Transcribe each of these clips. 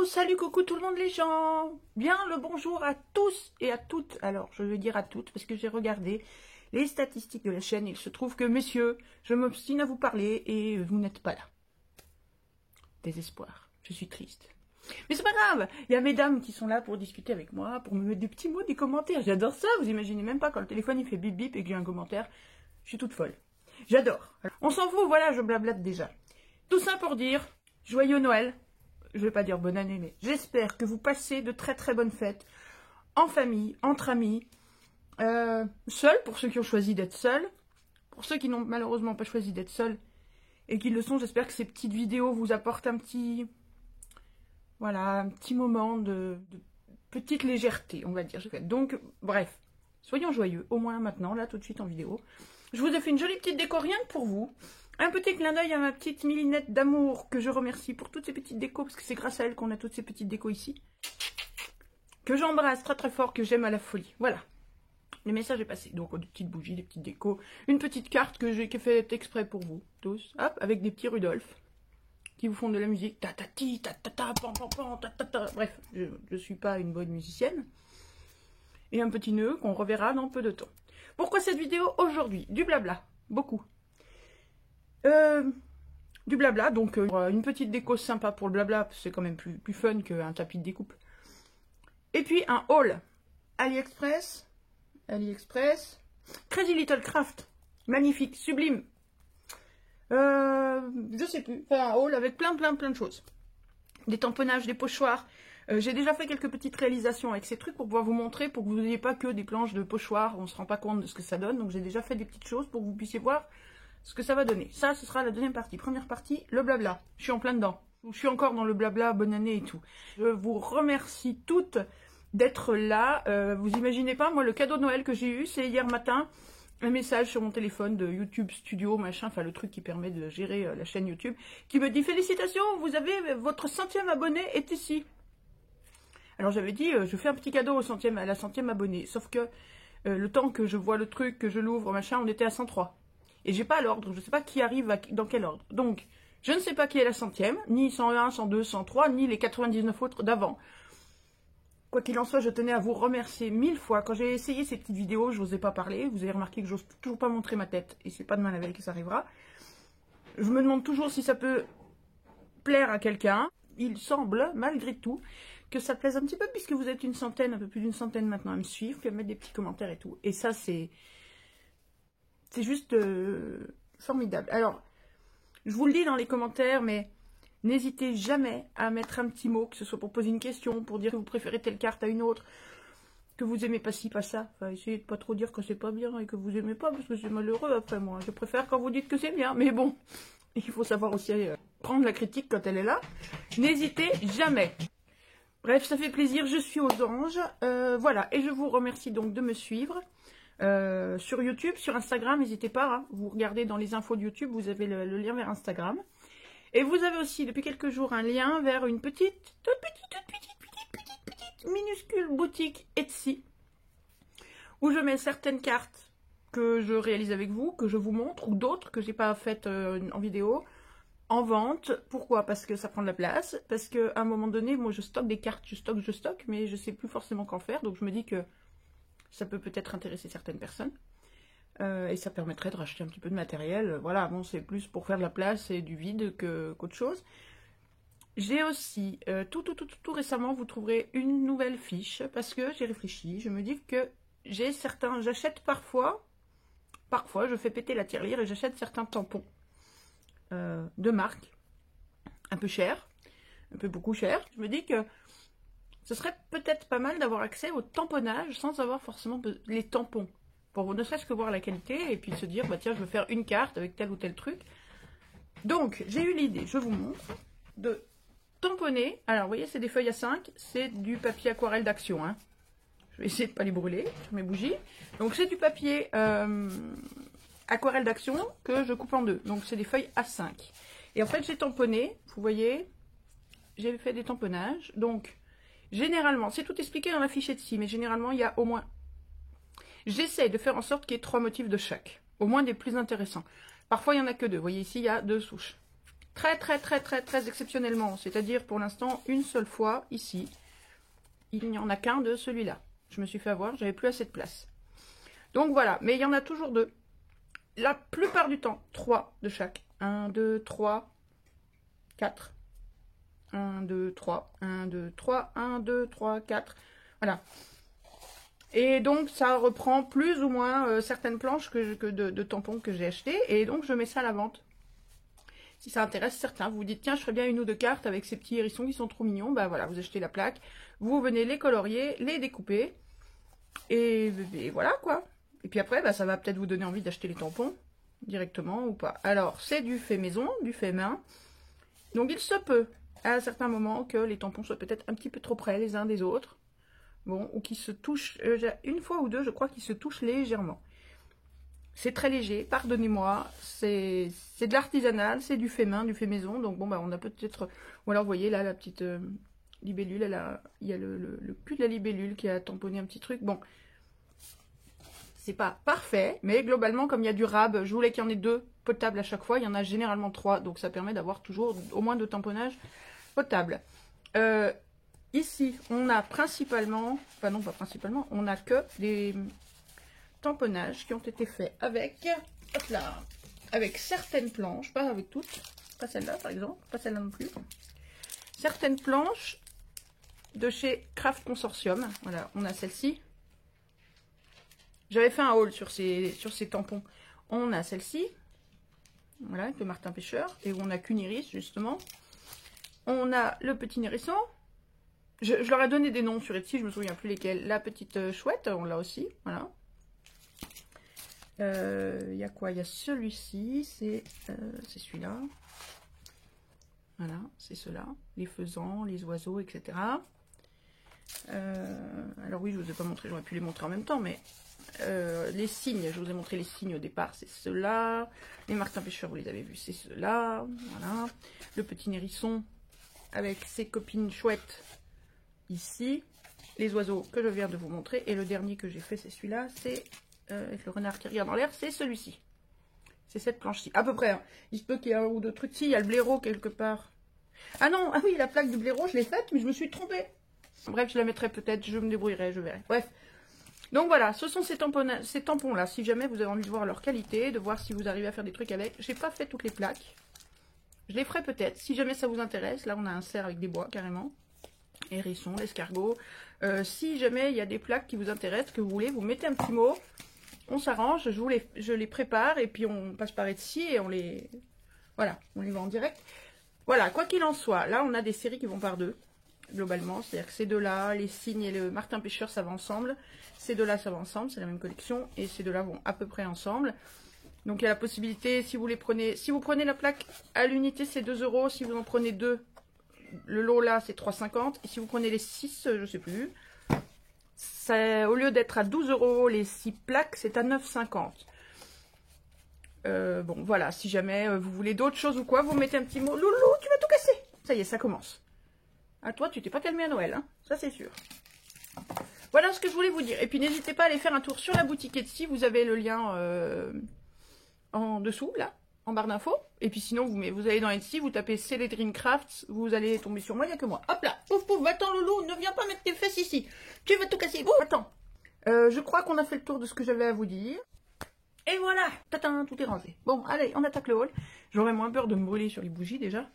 salut, coucou tout le monde les gens. Bien le bonjour à tous et à toutes. Alors, je veux dire à toutes parce que j'ai regardé les statistiques de la chaîne. Il se trouve que, messieurs, je m'obstine à vous parler et vous n'êtes pas là. Désespoir. Je suis triste. Mais c'est pas grave. Il y a mesdames qui sont là pour discuter avec moi, pour me mettre des petits mots, des commentaires. J'adore ça. Vous imaginez même pas quand le téléphone il fait bip bip et que j'ai un commentaire. Je suis toute folle. J'adore. On s'en fout, voilà, je blablate déjà. Tout ça pour dire joyeux Noël. Je vais pas dire bonne année, mais j'espère que vous passez de très très bonnes fêtes, en famille, entre amis, seuls, pour ceux qui ont choisi d'être seuls, pour ceux qui n'ont malheureusement pas choisi d'être seuls, et qui le sont, j'espère que ces petites vidéos vous apportent un petit, voilà, un petit moment de petite légèreté, on va dire. Donc, bref, soyons joyeux, au moins maintenant, là, tout de suite en vidéo. Je vous ai fait une jolie petite déco, rien que pour vous. Un petit clin d'œil à ma petite Milinette d'amour, que je remercie pour toutes ces petites décos, parce que c'est grâce à elle qu'on a toutes ces petites décos ici. Que j'embrasse très très fort, que j'aime à la folie. Voilà. Le message est passé. Donc, des petites bougies, des petites décos. Une petite carte que j'ai faite exprès pour vous, tous. Hop, avec des petits Rudolph, qui vous font de la musique. Ta ta ti, ta ta ta, pan pan pan, ta ta ta. Bref, je suis pas une bonne musicienne. Et un petit nœud qu'on reverra dans peu de temps. Pourquoi cette vidéo aujourd'hui? Du blabla. Beaucoup. Du blabla, donc une petite déco sympa pour le blabla, c'est quand même plus fun qu'un tapis de découpe. Et puis un haul AliExpress, Crazy Little Craft, magnifique, sublime. Je sais plus, enfin un haul avec plein de choses. Des tamponnages, des pochoirs. J'ai déjà fait quelques petites réalisations avec ces trucs pour pouvoir vous montrer, pour que vous n'ayez pas que des planches de pochoirs, on se rend pas compte de ce que ça donne. Donc j'ai déjà fait des petites choses pour que vous puissiez voir ce que ça va donner. Ça, ce sera la deuxième partie. Première partie, le blabla. Je suis en plein dedans. Je suis encore dans le blabla, bonne année et tout. Je vous remercie toutes d'être là. Vous imaginez pas, moi, le cadeau de Noël que j'ai eu, c'est hier matin, un message sur mon téléphone de YouTube Studio, machin, enfin le truc qui permet de gérer la chaîne YouTube, qui me dit « Félicitations, vous avez votre 100e abonné est ici ». Alors j'avais dit, je fais un petit cadeau à la 100e abonnée. Sauf que le temps que je vois le truc, que je l'ouvre, machin, on était à 103. Et j'ai pas l'ordre, je sais pas qui arrive dans quel ordre. Donc, je ne sais pas qui est la 100e, ni 101, 102, 103, ni les 99 autres d'avant. Quoi qu'il en soit, je tenais à vous remercier 1000 fois. Quand j'ai essayé ces petites vidéos, je n'osais pas parler. Vous avez remarqué que j'ose toujours pas montrer ma tête. Et c'est pas demain la veille que ça arrivera. Je me demande toujours si ça peut plaire à quelqu'un. Il semble, malgré tout, que ça plaise un petit peu, puisque vous êtes une centaine, un peu plus d'une centaine maintenant à me suivre, puis à mettre des petits commentaires et tout. Et ça, c'est juste formidable. Alors, je vous le dis dans les commentaires, mais n'hésitez jamais à mettre un petit mot, que ce soit pour poser une question, pour dire que vous préférez telle carte à une autre, que vous aimez pas ci, pas ça. Enfin, essayez de pas trop dire que c'est pas bien et que vous aimez pas, parce que c'est malheureux après moi. Je préfère quand vous dites que c'est bien, mais bon, il faut savoir aussi prendre la critique quand elle est là. N'hésitez jamais. Bref, ça fait plaisir, je suis aux anges. Voilà, et je vous remercie donc de me suivre. Sur YouTube, sur Instagram, n'hésitez pas, hein, vous regardez dans les infos de YouTube, vous avez le lien vers Instagram. Et vous avez aussi, depuis quelques jours, un lien vers une toute petite, minuscule boutique Etsy, où je mets certaines cartes que je réalise avec vous, que je vous montre, ou d'autres que j'ai pas faites en vidéo, en vente. Pourquoi? Parce que ça prend de la place, parce qu'à un moment donné, moi je stocke des cartes, je stocke, mais je sais plus forcément qu'en faire, donc je me dis que ça peut peut-être intéresser certaines personnes. Et ça permettrait de racheter un petit peu de matériel. Voilà, bon, c'est plus pour faire de la place et du vide qu'autre chose. J'ai aussi, tout récemment, vous trouverez une nouvelle fiche, parce que j'ai réfléchi, je me dis que j'achète parfois je fais péter la tirelire et j'achète certains tampons de marque, un peu cher, un peu beaucoup cher. Je me dis que ce serait peut-être pas mal d'avoir accès au tamponnage sans avoir forcément les tampons. Pour ne serait-ce que voir la qualité et puis se dire, bah tiens, je veux faire une carte avec tel ou tel truc. Donc, j'ai eu l'idée, je vous montre, de tamponner. Alors, vous voyez, c'est des feuilles A5, c'est du papier aquarelle d'Action. Hein. Je vais essayer de ne pas les brûler sur mes bougies. Donc, c'est du papier aquarelle d'Action que je coupe en deux. Donc, c'est des feuilles A5. Et en fait, j'ai tamponné, vous voyez, j'ai fait des tamponnages. Donc, généralement, c'est tout expliqué dans la fiche Etsy, mais généralement, il y a au moins... J'essaie de faire en sorte qu'il y ait 3 motifs de chaque, au moins des plus intéressants. Parfois, il n'y en a que 2. Vous voyez ici, il y a 2 souches. très exceptionnellement, c'est-à-dire pour l'instant une seule fois ici, il n'y en a qu'un de celui-là. Je me suis fait avoir, j'avais plus assez de place. Donc voilà, mais il y en a toujours deux. La plupart du temps, 3 de chaque. 1, 2, 3, 4. 1, 2, 3, 1, 2, 3, 1, 2, 3, 4. Voilà. Et donc, ça reprend plus ou moins certaines planches de tampons que j'ai achetées. Et donc, je mets ça à la vente. Si ça intéresse certains, vous vous dites, tiens, je ferais bien une ou deux cartes avec ces petits hérissons qui sont trop mignons. Ben voilà, vous achetez la plaque, vous venez les colorier, les découper. Et voilà, quoi. Et puis après, bah, ça va peut-être vous donner envie d'acheter les tampons directement ou pas. Alors, c'est du fait maison, du fait main. Donc, il se peut, à certains moments, que les tampons soient peut-être un petit peu trop près les uns des autres. Bon, ou qu'ils se touchent, une fois ou deux, je crois qu'ils se touchent légèrement. C'est très léger, pardonnez-moi, c'est de l'artisanal, c'est du fait main, du fait maison. Donc, bon, bah, on a peut-être... Ou alors, vous voyez, là, la petite libellule, il y a le cul de la libellule qui a tamponné un petit truc. Bon, c'est pas parfait, mais globalement, comme il y a du rab, je voulais qu'il y en ait 2 potables à chaque fois. Il y en a généralement 3, donc ça permet d'avoir toujours au moins 2 tamponnages potables. Ici, on a principalement, enfin non, pas principalement, on a que des tamponnages qui ont été faits avec, hop là, avec certaines planches, pas avec toutes, pas celle-là par exemple, pas celle-là non plus. Certaines planches de chez Craft Consortium, voilà, on a celle-ci. J'avais fait un haul sur ces tampons. On a celle-ci, voilà, avec le martin pêcheur, et où on a qu'une iris, justement. On a le petit hérisson. Je leur ai donné des noms sur Etsy, je me souviens plus lesquels. La petite chouette, on l'a aussi, voilà. Il y a quoi? Il y a celui-ci, c'est celui-là. Voilà, c'est ceux-là. Les faisans, les oiseaux, etc. Alors oui, je vous ai pas montré, j'aurais pu les montrer en même temps, mais les signes, je vous ai montré les signes au départ, c'est ceux-là. Les martins pêcheurs, vous les avez vus, c'est ceux-là. Voilà. Le petit hérisson avec ses copines chouettes ici. Les oiseaux que je viens de vous montrer. Et le dernier que j'ai fait, c'est celui-là. C'est avec le renard qui regarde en l'air, c'est celui-ci. C'est cette planche-ci, à peu près. Hein. Il se peut qu'il y ait un ou deux trucs. Si, il y a le blaireau quelque part. Ah non, ah oui, la plaque du blaireau, je l'ai faite, mais je me suis trompée. Bref, je la mettrai peut-être, je me débrouillerai, je verrai. Bref. Donc voilà, ce sont ces tampons-là. Si jamais vous avez envie de voir leur qualité, de voir si vous arrivez à faire des trucs avec. J'ai pas fait toutes les plaques. Je les ferai peut-être, si jamais ça vous intéresse. Là, on a un cerf avec des bois, carrément. Hérisson, l'escargot. Si jamais il y a des plaques qui vous intéressent, que vous voulez, vous mettez un petit mot. On s'arrange, je les prépare et puis on passe par Etsy et on les... Voilà, on les vend en direct. Voilà, quoi qu'il en soit, là on a des séries qui vont par deux, globalement. C'est-à-dire que ces deux-là, les cygnes et le martin pêcheur, ça va ensemble. Ces deux-là, ça va ensemble, c'est la même collection. Et ces deux-là vont à peu près ensemble. Donc il y a la possibilité, si vous prenez la plaque à l'unité, c'est 2 €. Si vous en prenez 2, le lot là, c'est 3,50 €. Et si vous prenez les 6, je sais plus... Ça, au lieu d'être à 12 €, les 6 plaques, c'est à 9,50 €. Bon, voilà, si jamais vous voulez d'autres choses ou quoi, vous mettez un petit mot. Loulou, tu vas tout casser. Ça y est, ça commence. À toi, tu t'es pas calmé à Noël, hein, ça c'est sûr. Voilà ce que je voulais vous dire. Et puis n'hésitez pas à aller faire un tour sur la boutique Etsy. Vous avez le lien en dessous, là, en barre d'infos. Et puis sinon, vous allez dans Etsy, vous tapez C'est Dream Crafts, vous allez tomber sur moi, il n'y a que moi. Hop là, pouf pouf, attends Loulou, ne viens pas mettre tes fesses ici. Tu vas tout casser. Oh, attends. Je crois qu'on a fait le tour de ce que j'avais à vous dire. Et voilà, tatin, tout est rangé. Bon, allez, on attaque le haul. J'aurais moins peur de me brûler sur les bougies déjà.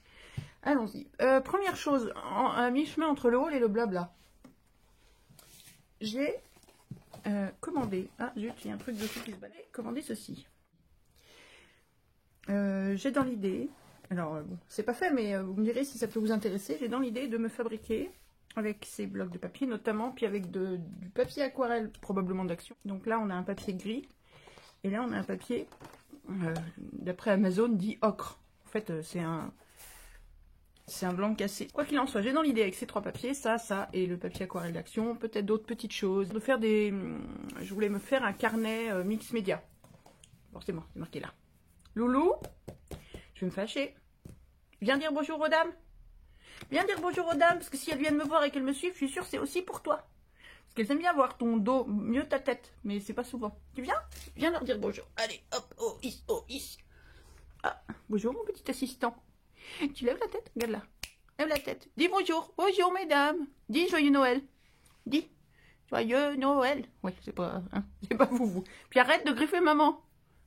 Allons-y. Première chose, à mi-chemin entre le haul et le blabla. J'ai commandé... Ah, zut, il y a un truc dessus qui se balait. Commandé ceci. J'ai dans l'idée... Alors, bon, c'est pas fait, mais vous me direz si ça peut vous intéresser. J'ai dans l'idée de me fabriquer avec ces blocs de papier, notamment, puis avec du papier aquarelle, probablement d'Action. Donc là, on a un papier gris. Et là, on a un papier, d'après Amazon, dit ocre. En fait, c'est un blanc cassé. Quoi qu'il en soit, j'ai dans l'idée avec ces 3 papiers, ça et le papier aquarelle d'Action, peut-être d'autres petites choses. De faire je voulais me faire un carnet mix média. Forcément, c'est marqué là. Loulou, je vais me fâcher. Viens dire bonjour aux dames. Viens dire bonjour aux dames, parce que si elles viennent me voir et qu'elles me suivent, je suis sûre c'est aussi pour toi. Parce qu'elles aiment bien voir ton dos, mieux ta tête, mais c'est pas souvent. Tu viens? Viens leur dire bonjour. Allez, hop, oh, is, oh, is. Ah, bonjour mon petit assistant. Tu lèves la tête? Regarde là. Lève la tête. Dis bonjour. Bonjour, mesdames. Dis joyeux Noël. Dis joyeux Noël. Oui, c'est pas, hein, c'est pas vous. Puis arrête de griffer maman.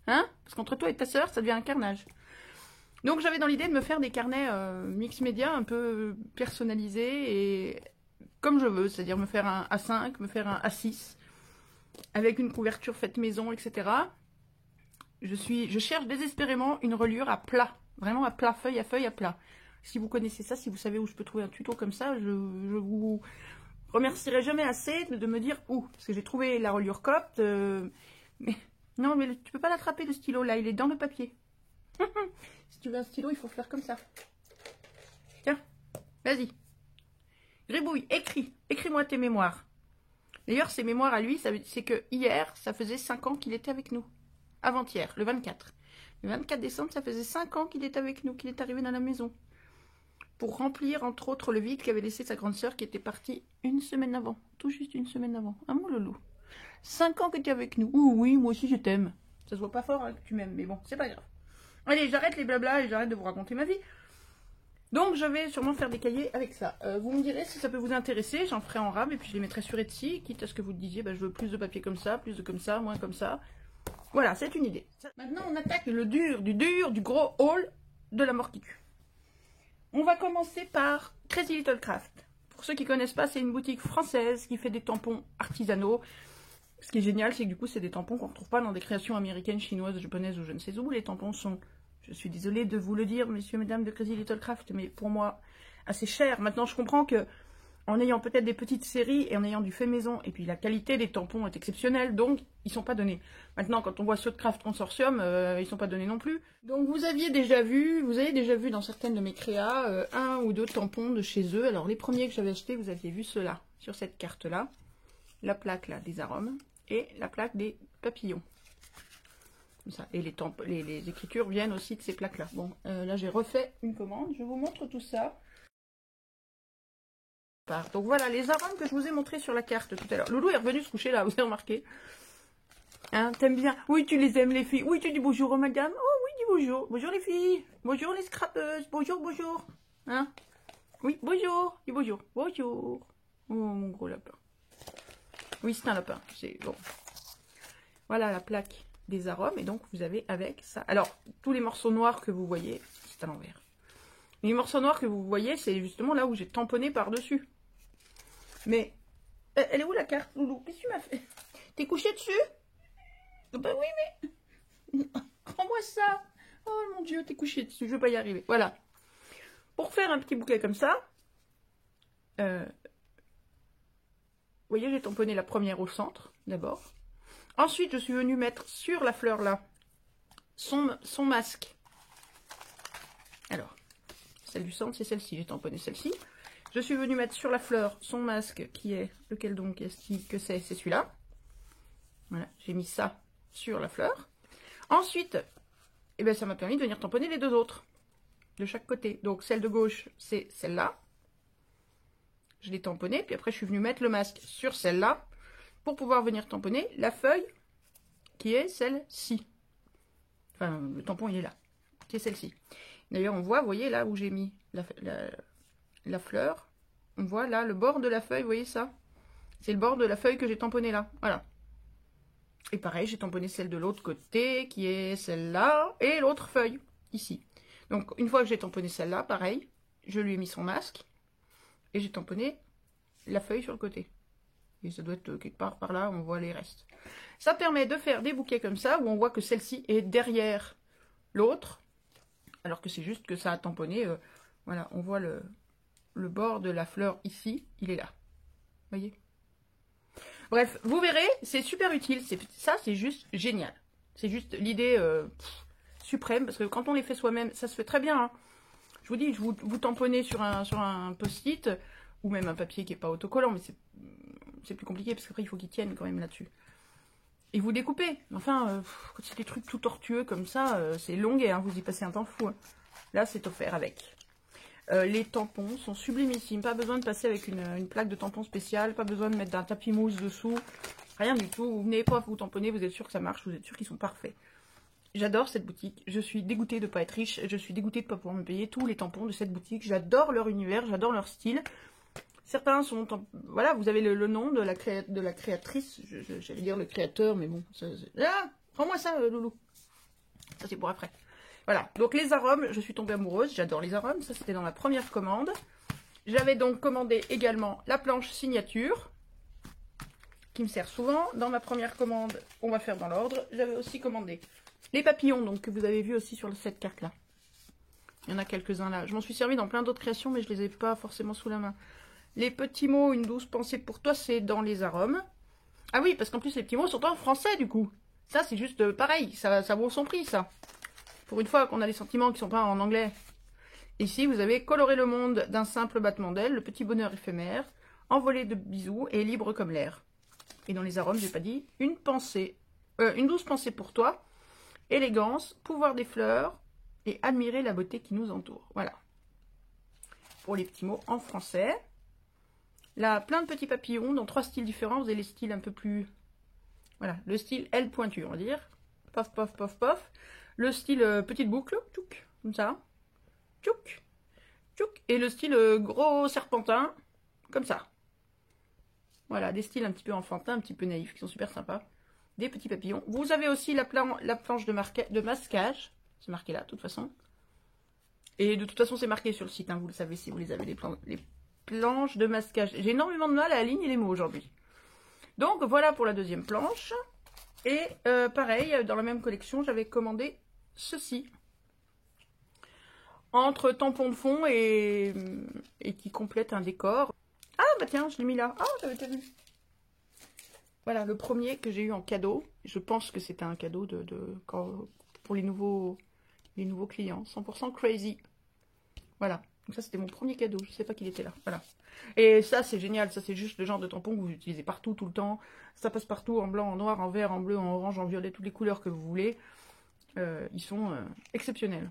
Hein? Parce qu'entre toi et ta soeur, ça devient un carnage. Donc j'avais dans l'idée de me faire des carnets mix média un peu personnalisés et comme je veux. C'est-à-dire me faire un A5, me faire un A6 avec une couverture faite maison, etc. Je cherche désespérément une reliure à plat. Vraiment à plat, feuille à plat. Si vous connaissez ça, si vous savez où je peux trouver un tuto comme ça, je vous remercierai jamais assez de me dire où. Parce que j'ai trouvé la reliure copte. Mais non, mais tu peux pas l'attraper le stylo là, il est dans le papier. Si tu veux un stylo, il faut faire comme ça. Tiens, vas-y. Gribouille, écris-moi tes mémoires. D'ailleurs, ses mémoires à lui, c'est que hier, ça faisait 5 ans qu'il était avec nous. Avant-hier, le 24. Le 24 décembre, ça faisait 5 ans qu'il était avec nous, qu'il est arrivé dans la maison. Pour remplir, entre autres, le vide qu'avait laissé sa grande sœur qui était partie une semaine avant. Tout juste une semaine avant. Ah mon loulou. 5 ans que tu es avec nous. Ouh oui, moi aussi je t'aime. Ça se voit pas fort hein, que tu m'aimes, mais bon, c'est pas grave. Allez, j'arrête les blablas et j'arrête de vous raconter ma vie. Donc je vais sûrement faire des cahiers avec ça. Vous me direz si ça peut vous intéresser, j'en ferai en rab et puis je les mettrai sur Etsy, quitte à ce que vous disiez, bah, je veux plus de papier comme ça, plus de comme ça, moins comme ça. Voilà, c'est une idée. Maintenant on attaque le dur, du gros haul de la mort qui tue. On va commencer par Crazy Little Craft. Pour ceux qui ne connaissent pas, c'est une boutique française qui fait des tampons artisanaux. Ce qui est génial, c'est que du coup, c'est des tampons qu'on ne retrouve pas dans des créations américaines, chinoises, japonaises ou je ne sais où. Les tampons sont, je suis désolée de vous le dire, messieurs, mesdames de Crazy Little Craft, mais pour moi, assez cher. Maintenant, je comprends que en ayant peut-être des petites séries et en ayant du fait maison, et puis la qualité des tampons est exceptionnelle, donc ils sont pas donnés. Maintenant, quand on voit ceux de Craft Consortium, ils sont pas donnés non plus. Donc vous avez déjà vu dans certaines de mes créas, un ou deux tampons de chez eux. Alors les premiers que j'avais achetés, vous aviez vu ceux-là, sur cette carte-là. La plaque là, des arômes, et la plaque des papillons. Comme ça. Et les écritures viennent aussi de ces plaques-là. Bon, là j'ai refait une commande, je vous montre tout ça. Donc voilà, les arômes que je vous ai montrés sur la carte tout à l'heure. Loulou est revenu se coucher là, vous avez remarqué. Hein, t'aimes bien? Oui, tu les aimes les filles. Oui, tu dis bonjour aux madame. Oh oui, dis bonjour. Bonjour les filles. Bonjour les scrapeuses. Bonjour, bonjour. Hein? Oui, bonjour. Dis bonjour. Bonjour. Oh, mon gros lapin. Oui, c'est un lapin. C'est bon. Voilà la plaque des arômes. Et donc, vous avez avec ça. Alors, tous les morceaux noirs que vous voyez, c'est à l'envers. Les morceaux noirs que vous voyez, c'est justement là où j'ai tamponné par-dessus. Mais, elle est où la carte, Loulou? Qu'est-ce que tu m'as fait? T'es couché dessus? Ben oui, mais... Rends-moi ça. Oh mon Dieu, t'es couché dessus, je vais pas y arriver. Voilà. Pour faire un petit bouquet comme ça, vous voyez, j'ai tamponné la première au centre, d'abord. Ensuite, je suis venue mettre sur la fleur, là, son masque. Alors, celle du centre, c'est celle-ci. J'ai tamponné celle-ci. Je suis venue mettre sur la fleur son masque, qui est... Lequel donc est-ce que c'est? C'est celui-là. Voilà, j'ai mis ça sur la fleur. Ensuite, eh ben, ça m'a permis de venir tamponner les deux autres. De chaque côté. Donc, celle de gauche, c'est celle-là. Je l'ai tamponnée. Puis après, je suis venue mettre le masque sur celle-là. Pour pouvoir venir tamponner la feuille, qui est celle-ci. Enfin, le tampon, il est là. Qui est celle-ci. D'ailleurs, on voit, vous voyez, là où j'ai mis la fleur. On voit là le bord de la feuille, vous voyez ça? C'est le bord de la feuille que j'ai tamponné là. Voilà. Et pareil, j'ai tamponné celle de l'autre côté, qui est celle-là, et l'autre feuille, ici. Donc, une fois que j'ai tamponné celle-là, pareil, je lui ai mis son masque, et j'ai tamponné la feuille sur le côté. Et ça doit être quelque part par là, on voit les restes. Ça permet de faire des bouquets comme ça, où on voit que celle-ci est derrière l'autre, alors que c'est juste que ça a tamponné, voilà, on voit le bord de la fleur ici, il est là. Vous voyez? Bref, vous verrez, c'est super utile. Ça, c'est juste génial. C'est juste l'idée suprême. Parce que quand on les fait soi-même, ça se fait très bien. Hein. Je vous dis, vous tamponnez sur un post-it. Ou même un papier qui n'est pas autocollant. Mais c'est plus compliqué. Parce qu'après, il faut qu'il tienne quand même là-dessus. Et vous découpez. Enfin, quand c'est des trucs tout tortueux comme ça, c'est longuet. Hein, vous y passez un temps fou. Hein. Là, c'est offert avec. Les tampons sont sublimissimes, pas besoin de passer avec une plaque de tampon spéciale, pas besoin de mettre d'un tapis mousse dessous, rien du tout. Vous venez pas, vous tamponnez, vous êtes sûr que ça marche, vous êtes sûr qu'ils sont parfaits. J'adore cette boutique. Je suis dégoûtée de ne pas être riche. Je suis dégoûtée de ne pas pouvoir me payer tous les tampons de cette boutique. J'adore leur univers, j'adore leur style. Certains sont... Voilà, vous avez le nom de la créatrice. J'allais dire le créateur, mais bon. Ah, prends-moi ça, Loulou. Ça, c'est pour après. Voilà, donc les arômes, je suis tombée amoureuse. J'adore les arômes. Ça, c'était dans ma première commande. J'avais donc commandé également la planche signature, qui me sert souvent. Dans ma première commande, on va faire dans l'ordre. J'avais aussi commandé les papillons, donc que vous avez vu aussi sur cette carte-là. Il y en a quelques-uns là. Je m'en suis servi dans plein d'autres créations, mais je les ai pas forcément sous la main. Les petits mots, une douce pensée pour toi, c'est dans les arômes. Ah oui, parce qu'en plus, les petits mots sont en français, du coup. Ça, c'est juste pareil. Ça vaut son prix, ça. Pour une fois qu'on a des sentiments qui sont pas en anglais. Ici, vous avez coloré le monde d'un simple battement d'ailes, le petit bonheur éphémère, envolé de bisous et libre comme l'air. Et dans les arômes, j'ai pas dit, une douce pensée pour toi, élégance, pouvoir des fleurs et admirer la beauté qui nous entoure. Voilà. Pour les petits mots en français. Là, plein de petits papillons dans 3 styles différents. Vous avez les styles un peu plus... Voilà, le style L pointu, on va dire. Pof, pof, pof, pof. Le style petite boucle, tchouk, comme ça. Tchouk, tchouk. Et le style gros serpentin, comme ça. Voilà, des styles un petit peu enfantins, un petit peu naïfs, qui sont super sympas. Des petits papillons. Vous avez aussi la planche de masquage. C'est marqué là, de toute façon. Et de toute façon, c'est marqué sur le site, hein, vous le savez si vous les avez, les planches de masquage. J'ai énormément de mal à aligner les mots aujourd'hui. Donc, voilà pour la deuxième planche. Et pareil, dans la même collection, j'avais commandé ceci. Entre tampons de fond et qui complète un décor. Ah, bah tiens, je l'ai mis là. Ah, j'avais pas vu. Voilà, le premier que j'ai eu en cadeau. Je pense que c'était un cadeau pour les nouveaux clients. 100% crazy. Voilà. Donc ça, c'était mon premier cadeau. Je sais pas qu'il était là. Voilà. Et ça, c'est génial. Ça, c'est juste le genre de tampon que vous utilisez partout, tout le temps. Ça passe partout, en blanc, en noir, en vert, en bleu, en orange, en violet, toutes les couleurs que vous voulez. Ils sont exceptionnels.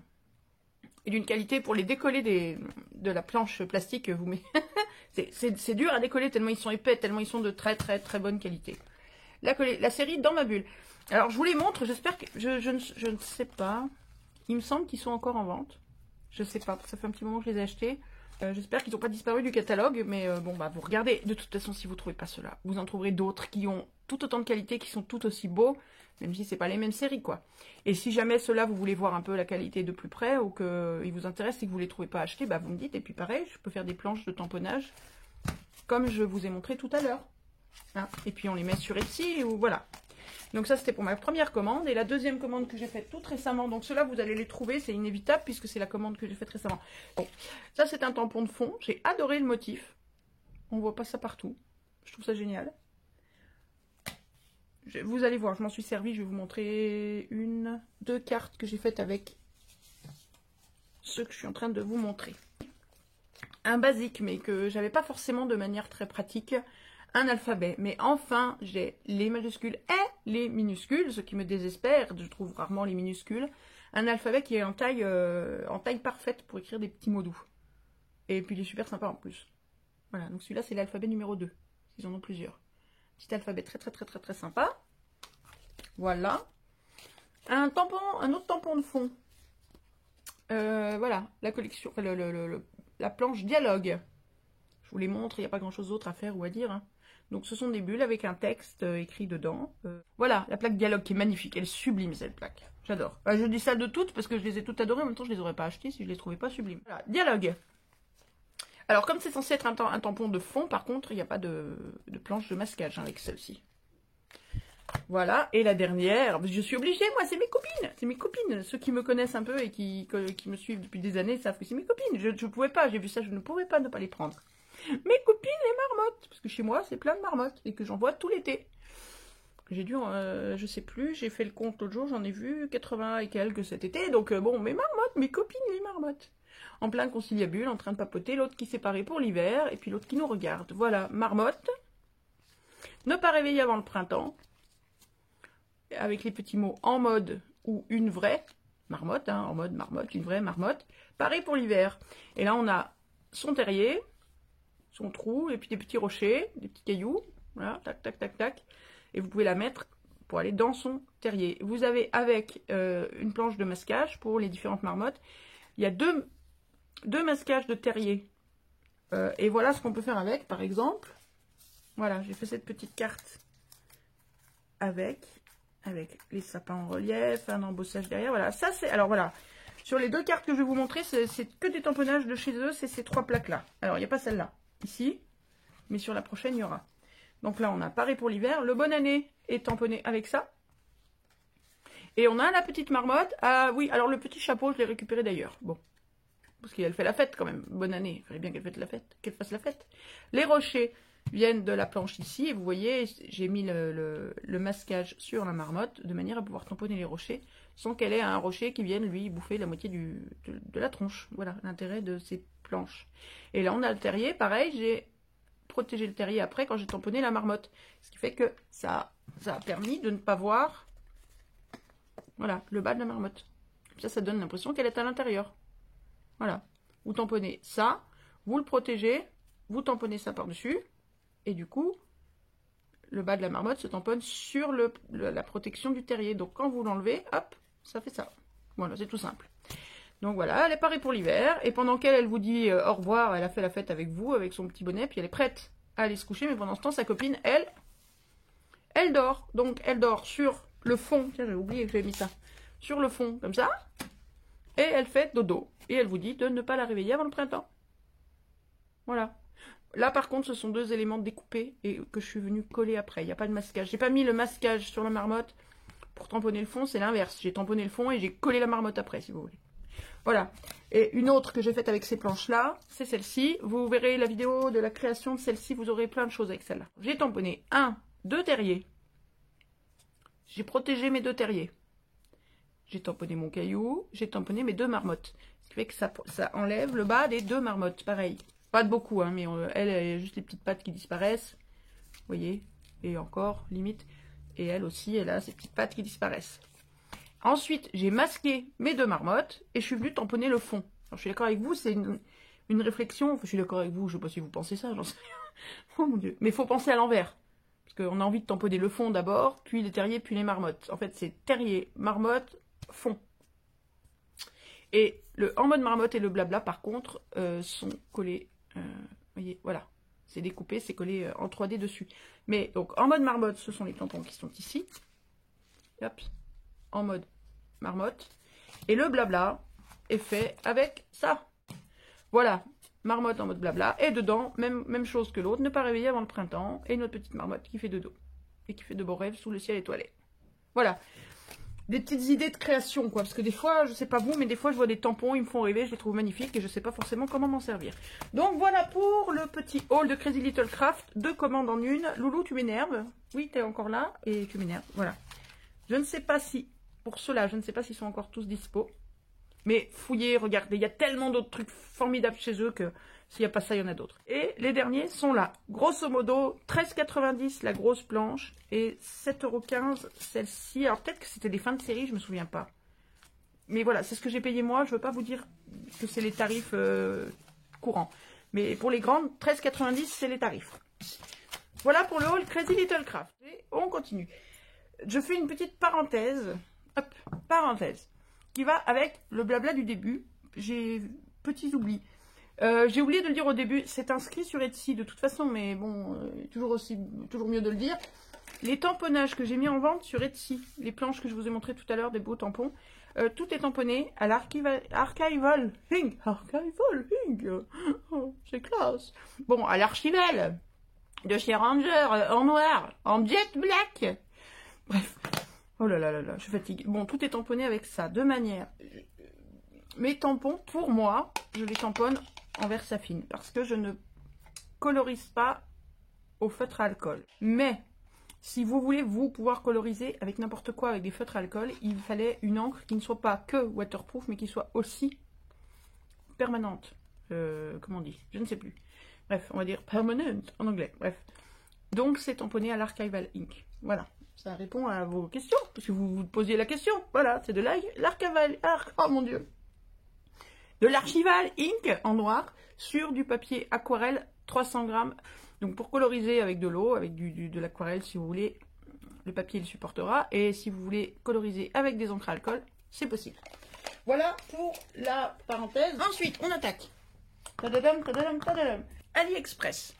Et d'une qualité pour les décoller de la planche plastique, vous mettez... c'est dur à décoller tellement ils sont épais, tellement ils sont de très très très bonne qualité. La série Dans ma bulle. Alors je vous les montre, j'espère que... Je ne sais pas. Il me semble qu'ils sont encore en vente. Je sais pas, ça fait un petit moment que je les ai achetés. J'espère qu'ils n'ont pas disparu du catalogue, mais bon, bah vous regardez. De toute façon, si vous ne trouvez pas ceux-là, vous en trouverez d'autres qui ont tout autant de qualité, qui sont tout aussi beaux, même si c'est pas les mêmes séries, quoi. Et si jamais ceux-là, vous voulez voir un peu la qualité de plus près, ou qu'ils vous intéressent et que vous les trouvez pas achetés, bah vous me dites. Et puis pareil, je peux faire des planches de tamponnage, comme je vous ai montré tout à l'heure. Hein, et puis on les met sur Etsy, ou voilà. Donc ça, c'était pour ma première commande. Et la deuxième commande que j'ai faite toute récemment, donc ceux-là, vous allez les trouver, c'est inévitable, puisque c'est la commande que j'ai faite récemment. Bon, ça, c'est un tampon de fond. J'ai adoré le motif. On voit pas ça partout. Je trouve ça génial. Vous allez voir, je m'en suis servi. Je vais vous montrer deux cartes que j'ai faites avec ce que je suis en train de vous montrer. Un basique, mais que j'avais pas forcément de manière très pratique. Un alphabet, mais enfin j'ai les majuscules et les minuscules, ce qui me désespère, je trouve rarement les minuscules. Un alphabet qui est en taille parfaite pour écrire des petits mots doux. Et puis il est super sympa en plus. Voilà, donc celui-là c'est l'alphabet numéro 2, ils en ont plusieurs. Petit alphabet très très très très très sympa. Voilà. Un autre tampon de fond. Voilà, la collection, enfin, la planche dialogue. Je vous les montre, il n'y a pas grand chose d'autre à faire ou à dire, hein. Donc ce sont des bulles avec un texte écrit dedans. Voilà, la plaque dialogue qui est magnifique, elle est sublime cette plaque. J'adore. Je dis ça de toutes parce que je les ai toutes adorées, en même temps je les aurais pas achetées si je les trouvais pas sublimes. Voilà, dialogue. Alors comme c'est censé être un tampon de fond, par contre, il n'y a pas de planche de masquage, hein, avec celle-ci. Voilà, et la dernière, je suis obligée, moi, c'est mes copines. C'est mes copines. Ceux qui me connaissent un peu et qui me suivent depuis des années savent que c'est mes copines. Je ne pouvais pas, j'ai vu ça, je ne pouvais pas ne pas les prendre. Mes copines, les marmottes. Parce que chez moi, c'est plein de marmottes et que j'en vois tout l'été. J'ai dû, je sais plus, j'ai fait le compte l'autre jour, j'en ai vu 80 et quelques cet été. Donc bon, mes marmottes, mes copines, les marmottes. En plein conciliabule, en train de papoter, l'autre qui s'est paré pour l'hiver et puis l'autre qui nous regarde. Voilà, marmotte. Ne pas réveiller avant le printemps. Avec les petits mots en mode ou une vraie marmotte, hein, en mode marmotte, une vraie marmotte. Pareil pour l'hiver. Et là, on a son terrier, son trou, et puis des petits rochers, des petits cailloux. Voilà, tac, tac, tac, tac. Et vous pouvez la mettre pour aller dans son terrier. Vous avez avec une planche de masquage pour les différentes marmottes. Il y a deux masquages de terrier. Et voilà ce qu'on peut faire avec, par exemple. Voilà, j'ai fait cette petite carte avec les sapins en relief, un embossage derrière. Voilà, ça c'est... Alors voilà, sur les deux cartes que je vais vous montrer, c'est que des tamponnages de chez eux, c'est ces trois plaques-là. Alors, il n'y a pas celle-là, ici, mais sur la prochaine, il y aura. Donc là, on a pareil pour l'hiver. Le bonne année est tamponné avec ça. Et on a la petite marmotte. Ah oui, alors le petit chapeau, je l'ai récupéré d'ailleurs. Bon, parce qu'elle fait la fête quand même. Bonne année, il fallait bien qu'elle fasse la fête. Les rochers viennent de la planche ici. Et vous voyez, j'ai mis le masquage sur la marmotte de manière à pouvoir tamponner les rochers sans qu'elle ait un rocher qui vienne lui bouffer la moitié de la tronche. Voilà l'intérêt de ces planches. Et là, on a le terrier. Pareil, j'ai protégé le terrier après quand j'ai tamponné la marmotte. Ce qui fait que ça a permis de ne pas voir, voilà, le bas de la marmotte. Comme ça, ça donne l'impression qu'elle est à l'intérieur. Voilà. Vous tamponnez ça, vous le protégez, vous tamponnez ça par-dessus, et du coup, le bas de la marmotte se tamponne sur la protection du terrier. Donc, quand vous l'enlevez, hop, ça fait ça. Voilà, c'est tout simple. Donc voilà, elle est parée pour l'hiver, et pendant qu'elle vous dit au revoir, elle a fait la fête avec vous, avec son petit bonnet, puis elle est prête à aller se coucher, mais pendant ce temps, sa copine, elle dort. Donc elle dort sur le fond, tiens, j'ai oublié que j'avais mis ça, sur le fond, comme ça, et elle fait dodo. Et elle vous dit de ne pas la réveiller avant le printemps. Voilà. Là, par contre, ce sont deux éléments découpés, et que je suis venue coller après. Il n'y a pas de masquage. J'ai pas mis le masquage sur la marmotte pour tamponner le fond, c'est l'inverse. J'ai tamponné le fond et j'ai collé la marmotte après, si vous voulez. Voilà. Et une autre que j'ai faite avec ces planches-là, c'est celle-ci. Vous verrez la vidéo de la création de celle-ci, vous aurez plein de choses avec celle-là. J'ai tamponné deux terriers. J'ai protégé mes deux terriers. J'ai tamponné mon caillou, j'ai tamponné mes deux marmottes. Ce qui fait que ça enlève le bas des deux marmottes, pareil. Pas de beaucoup, hein, mais elle a juste les petites pattes qui disparaissent. Vous voyez? Et encore, limite. Et elle aussi, elle a ses petites pattes qui disparaissent. Ensuite, j'ai masqué mes deux marmottes et je suis venue tamponner le fond. Alors, je suis d'accord avec vous, c'est une réflexion. Enfin, je suis d'accord avec vous, je ne sais pas si vous pensez ça, j'en sais rien. Oh mon Dieu. Mais il faut penser à l'envers. Parce qu'on a envie de tamponner le fond d'abord, puis les terriers, puis les marmottes. En fait, c'est terrier, marmotte, fond. Et le en mode marmotte et le blabla, par contre, sont collés. Vous voyez, voilà. C'est découpé, c'est collé en 3D dessus. Mais donc, en mode marmotte, ce sont les tampons qui sont ici. Hop. En mode marmotte. Et le blabla est fait avec ça. Voilà. Marmotte en mode blabla. Et dedans, même chose que l'autre. Ne pas réveiller avant le printemps. Et notre petite marmotte qui fait dodo. Et qui fait de beaux rêves sous le ciel étoilé. Voilà. Des petites idées de création, quoi. Parce que des fois, je sais pas vous, mais des fois, je vois des tampons, ils me font rêver, je les trouve magnifiques et je sais pas forcément comment m'en servir. Donc, voilà pour le petit haul de Crazy Little Craft. 2 commandes en une. Loulou, tu m'énerves. Oui, t'es encore là et tu m'énerves. Voilà. Je ne sais pas si, pour ceux-là, je ne sais pas s'ils sont encore tous dispo. Mais fouillez, regardez, il y a tellement d'autres trucs formidables chez eux que s'il n'y a pas ça, il y en a d'autres. Et les derniers sont là. Grosso modo, 13,90 la grosse planche et 7,15 € celle-ci. Alors peut-être que c'était des fins de série, je me souviens pas. Mais voilà, c'est ce que j'ai payé moi. Je ne veux pas vous dire que c'est les tarifs courants. Mais pour les grandes, 13,90 c'est les tarifs. Voilà pour le haul Crazy Little Craft. Et on continue. Je fais une petite parenthèse. Hop, parenthèse. Qui va avec le blabla du début. J'ai petits oublis. J'ai oublié de le dire au début, c'est inscrit sur Etsy de toute façon, mais bon, toujours mieux de le dire. Les tamponnages que j'ai mis en vente sur Etsy, les planches que je vous ai montré tout à l'heure, des beaux tampons, tout est tamponné à l'Archival Ink. Archival Ink. Oh, c'est classe. Bon, à l'Archival de chez Ranger en noir, en jet black. Bref. Oh là là là là, je fatigue. Bon, tout est tamponné avec ça, de manière. Mes tampons, pour moi, je les tamponne en Versafine, parce que je ne colorise pas au feutre à alcool. Mais, si vous voulez, vous, pouvoir coloriser avec n'importe quoi, avec des feutres à alcool, il fallait une encre qui ne soit pas que waterproof, mais qui soit aussi permanente. Comment on dit? Je ne sais plus. Bref, on va dire permanent en anglais. Bref. Donc, c'est tamponné à l'Archival Ink. Voilà. Ça répond à vos questions, parce que vous vous posiez la question. Voilà, c'est de l'Archival... Oh mon Dieu! De l'Archival Ink en noir sur du papier aquarelle 300 grammes. Donc pour coloriser avec de l'eau, avec de l'aquarelle si vous voulez, le papier le supportera. Et si vous voulez coloriser avec des encres à alcool, c'est possible. Voilà pour la parenthèse. Ensuite, on attaque. Tadadam, tadadam, tadadam. AliExpress.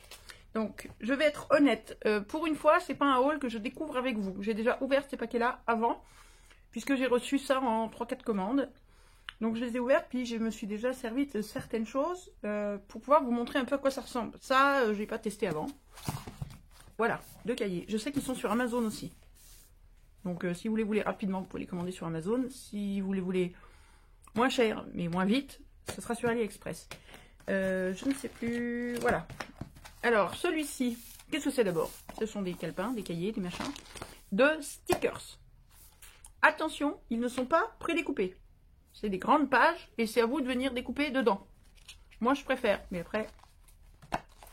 Donc, je vais être honnête. Pour une fois, c'est pas un haul que je découvre avec vous. J'ai déjà ouvert ces paquets-là avant, puisque j'ai reçu ça en 3-4 commandes. Donc, je les ai ouverts, puis je me suis déjà servi de certaines choses pour pouvoir vous montrer un peu à quoi ça ressemble. Ça, je n'ai pas testé avant. Voilà, 2 cahiers. Je sais qu'ils sont sur Amazon aussi. Donc, si vous les voulez rapidement, vous pouvez les commander sur Amazon. Si vous les voulez moins cher, mais moins vite, ce sera sur AliExpress. Je ne sais plus... Voilà. Alors, celui-ci, qu'est-ce que c'est d'abord? Ce sont des calepins, des cahiers, des machins, de stickers. Attention, ils ne sont pas prédécoupés. C'est des grandes pages et c'est à vous de venir découper dedans. Moi, je préfère, mais après,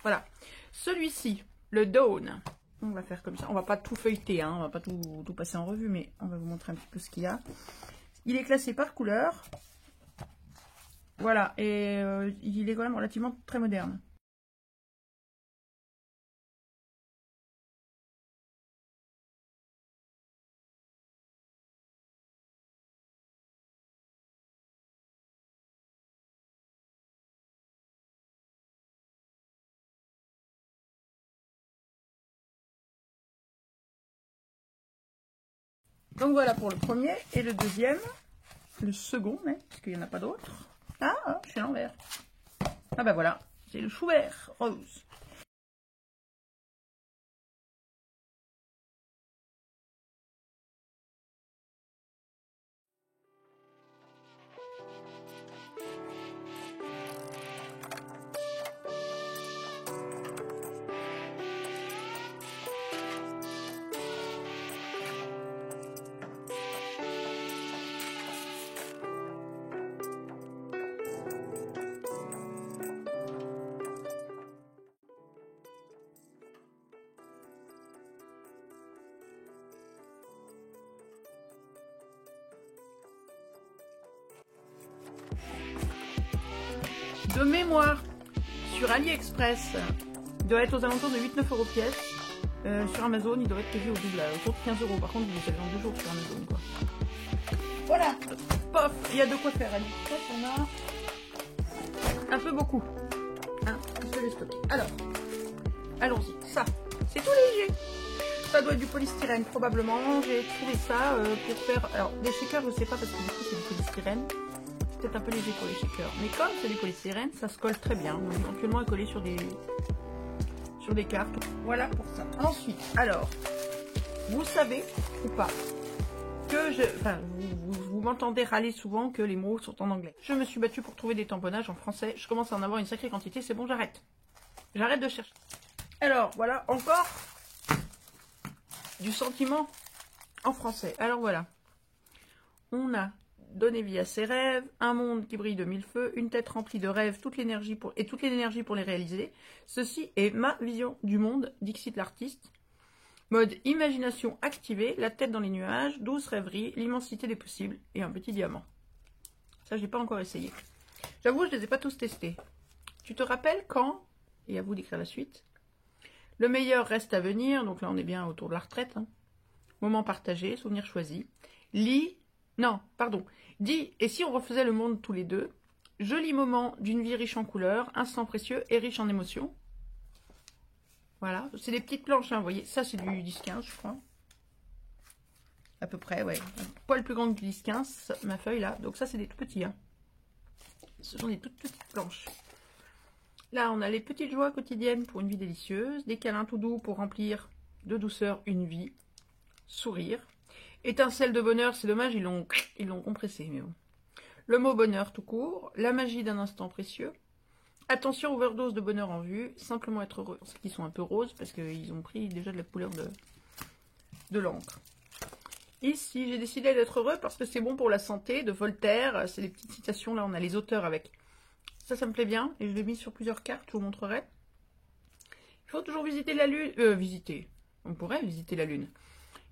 voilà. Celui-ci, le Dawn, on va faire comme ça. On va pas tout feuilleter, hein, on va pas tout passer en revue, mais on va vous montrer un petit peu ce qu'il y a. Il est classé par couleur. Voilà, et il est quand même relativement très moderne. Donc voilà pour le premier. Et le deuxième, le second, mais parce qu'il n'y en a pas d'autres. Ah, je suis à l'envers. Ah bah voilà, c'est le chou vert rose. De mémoire, sur AliExpress, il doit être aux alentours de 8-9 € pièce. Sur Amazon, il doit être payé au double, autour de 15 €. Par contre, vous les avez en 2 jours sur Amazon, quoi. Voilà, pof, il y a de quoi faire. AliExpress, on a un peu beaucoup. Hein, je vais stocker. Alors, allons-y. Ça, c'est tout léger. Ça doit être du polystyrène, probablement. J'ai trouvé ça pour faire... Alors, des shakers, je sais pas, parce que du coup, c'est du polystyrène. Peut-être un peu léger pour les shakers. Mais comme c'est du polystyrène, ça se colle très bien. Donc, éventuellement, à coller sur des cartes. Voilà pour ça. Ensuite, alors, vous savez ou pas que vous m'entendez râler souvent que les mots sont en anglais. Je me suis battue pour trouver des tamponnages en français. Je commence à en avoir une sacrée quantité. C'est bon, j'arrête. J'arrête de chercher. Alors, voilà, encore du sentiment en français. Alors, voilà. On a donné vie à ses rêves, un monde qui brille de mille feux, une tête remplie de rêves, toute l'énergie pour les réaliser. Ceci est ma vision du monde, dixit l'artiste. Mode imagination activée, la tête dans les nuages, douce rêverie, l'immensité des possibles et un petit diamant. Ça, je n'ai pas encore essayé. J'avoue, je ne les ai pas tous testés. Tu te rappelles quand, et à vous d'écrire la suite, le meilleur reste à venir, donc là on est bien autour de la retraite, hein. Moment partagé, souvenir choisi, lis, non, pardon, dis, et si on refaisait le monde tous les deux, joli moment d'une vie riche en couleurs, instant précieux et riche en émotions. Voilà, c'est des petites planches, hein, vous voyez, ça c'est du 10-15 je crois. À peu près, ouais, un poil plus grand que du 10-15, ma feuille là, donc ça c'est des tout petits, hein. Ce sont des toutes petites planches. Là, on a les petites joies quotidiennes pour une vie délicieuse, des câlins tout doux pour remplir de douceur une vie, sourire. Étincelle de bonheur, c'est dommage, ils l'ont compressé, mais bon. Le mot bonheur tout court, la magie d'un instant précieux. Attention, overdose de bonheur en vue, simplement être heureux. C'est qu'ils sont un peu roses parce qu'ils ont pris déjà de la couleur de l'encre. Ici, j'ai décidé d'être heureux parce que c'est bon pour la santé, de Voltaire. C'est des petites citations, là on a les auteurs avec. Ça me plaît bien, et je l'ai mis sur plusieurs cartes, je vous montrerai. Il faut toujours visiter la lune, on pourrait visiter la lune.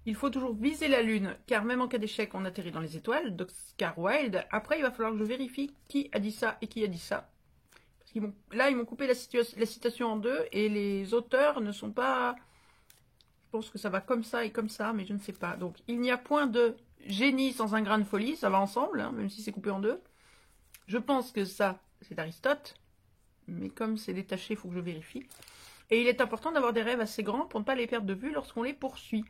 Il faut toujours viser la lune, car même en cas d'échec, on atterrit dans les étoiles, d'Oscar Wilde. Après, il va falloir que je vérifie qui a dit ça et qui a dit ça. Parce qu'ils m'ont coupé la citation en deux, et les auteurs ne sont pas pense que ça va comme ça et comme ça, mais je ne sais pas. Donc, il n'y a point de génie sans un grain de folie. Ça va ensemble, hein, même si c'est coupé en deux. Je pense que ça, c'est Aristote. Mais comme c'est détaché, il faut que je vérifie. Et il est important d'avoir des rêves assez grands pour ne pas les perdre de vue lorsqu'on les poursuit.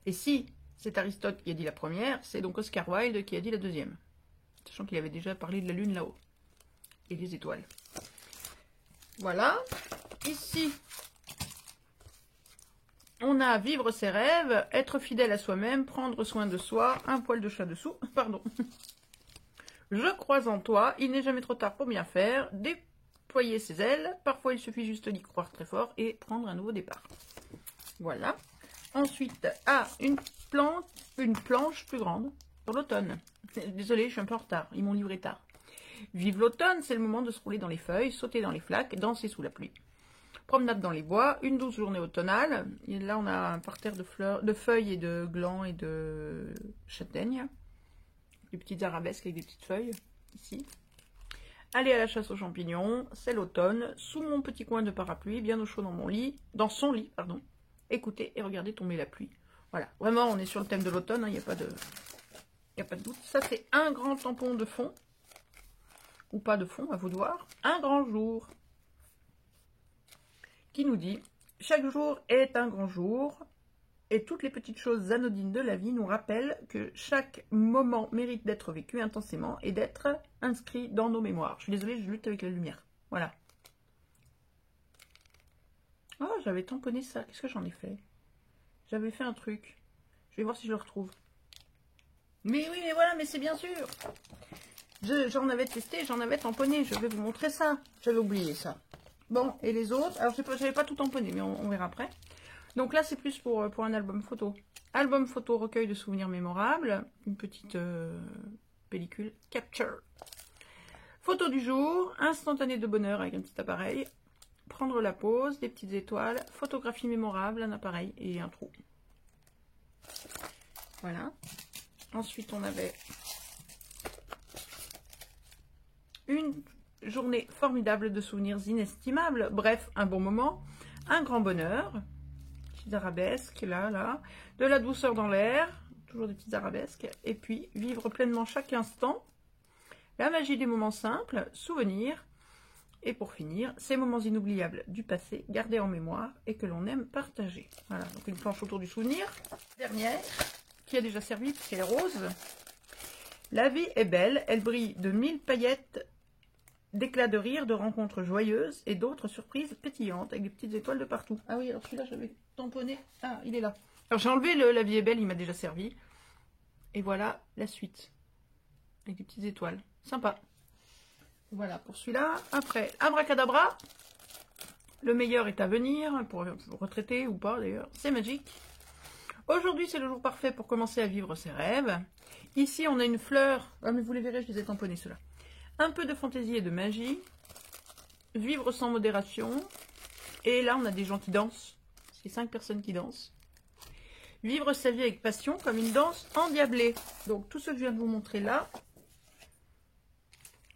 Et si c'est Aristote qui a dit la première, c'est donc Oscar Wilde qui a dit la deuxième. Sachant qu'il avait déjà parlé de la lune là-haut. Et des étoiles. Voilà. Ici, on a vivre ses rêves, être fidèle à soi-même, prendre soin de soi, un poil de chat dessous, pardon. Je crois en toi, il n'est jamais trop tard pour bien faire, déployer ses ailes, parfois il suffit juste d'y croire très fort et prendre un nouveau départ. Voilà. Ensuite, une planche plus grande pour l'automne. Désolée, je suis un peu en retard, ils m'ont livré tard. Vive l'automne, c'est le moment de se rouler dans les feuilles, sauter dans les flaques, danser sous la pluie. Promenade dans les bois, une douce journée automnale. Et là, on a un parterre de fleurs, de feuilles et de glands et de châtaignes. Des petites arabesques avec des petites feuilles, ici. Aller à la chasse aux champignons, c'est l'automne. Sous mon petit coin de parapluie, bien au chaud dans mon lit, dans son lit, pardon. Écoutez et regardez tomber la pluie. Voilà, vraiment, on est sur le thème de l'automne, il n'y a pas de doute. Ça, c'est un grand tampon de fond. Ou pas de fond, à vous de voir. Un grand jour. Qui nous dit « Chaque jour est un grand jour et toutes les petites choses anodines de la vie nous rappellent que chaque moment mérite d'être vécu intensément et d'être inscrit dans nos mémoires. » Je suis désolée, je lutte avec la lumière. Voilà. Oh, j'avais tamponné ça. Qu'est-ce que j'en ai fait? J'avais fait un truc. Je vais voir si je le retrouve. Mais oui, mais voilà, mais c'est bien sûr. J'en avais testé, j'en avais tamponné. Je vais vous montrer ça. J'avais oublié ça. Bon, et les autres, alors je n'avais pas tout tamponné, mais on verra après. Donc là, c'est plus pour un album photo. Album photo, recueil de souvenirs mémorables. Une petite pellicule Capture. Photo du jour, instantané de bonheur avec un petit appareil. Prendre la pause, des petites étoiles. Photographie mémorable, un appareil et un trou. Voilà. Ensuite, on avait une journée formidable de souvenirs inestimables. Bref, un bon moment, un grand bonheur. Petites arabesques, là. De la douceur dans l'air. Toujours des petites arabesques. Et puis, vivre pleinement chaque instant. La magie des moments simples. Souvenirs. Et pour finir, ces moments inoubliables du passé, gardés en mémoire et que l'on aime partager. Voilà, donc une planche autour du souvenir. Dernière, qui a déjà servi puisqu'elle est rose. La vie est belle, elle brille de 1000 paillettes, d'éclats de rire, de rencontres joyeuses et d'autres surprises pétillantes avec des petites étoiles de partout. Ah oui, alors celui-là, j'avais tamponné. Ah, il est là. Alors j'ai enlevé le La vie est belle, il m'a déjà servi. Et voilà la suite. Avec des petites étoiles. Sympa. Voilà pour celui-là. Après, abracadabra. Le meilleur est à venir, pour retraiter ou pas d'ailleurs. C'est magique. Aujourd'hui, c'est le jour parfait pour commencer à vivre ses rêves. Ici, on a une fleur. Ah, mais vous les verrez, je les ai tamponnés, ceux-là. Un peu de fantaisie et de magie. Vivre sans modération. Et là, on a des gens qui dansent. C'est 5 personnes qui dansent. Vivre sa vie avec passion, comme une danse endiablée. Donc, tout ce que je viens de vous montrer là,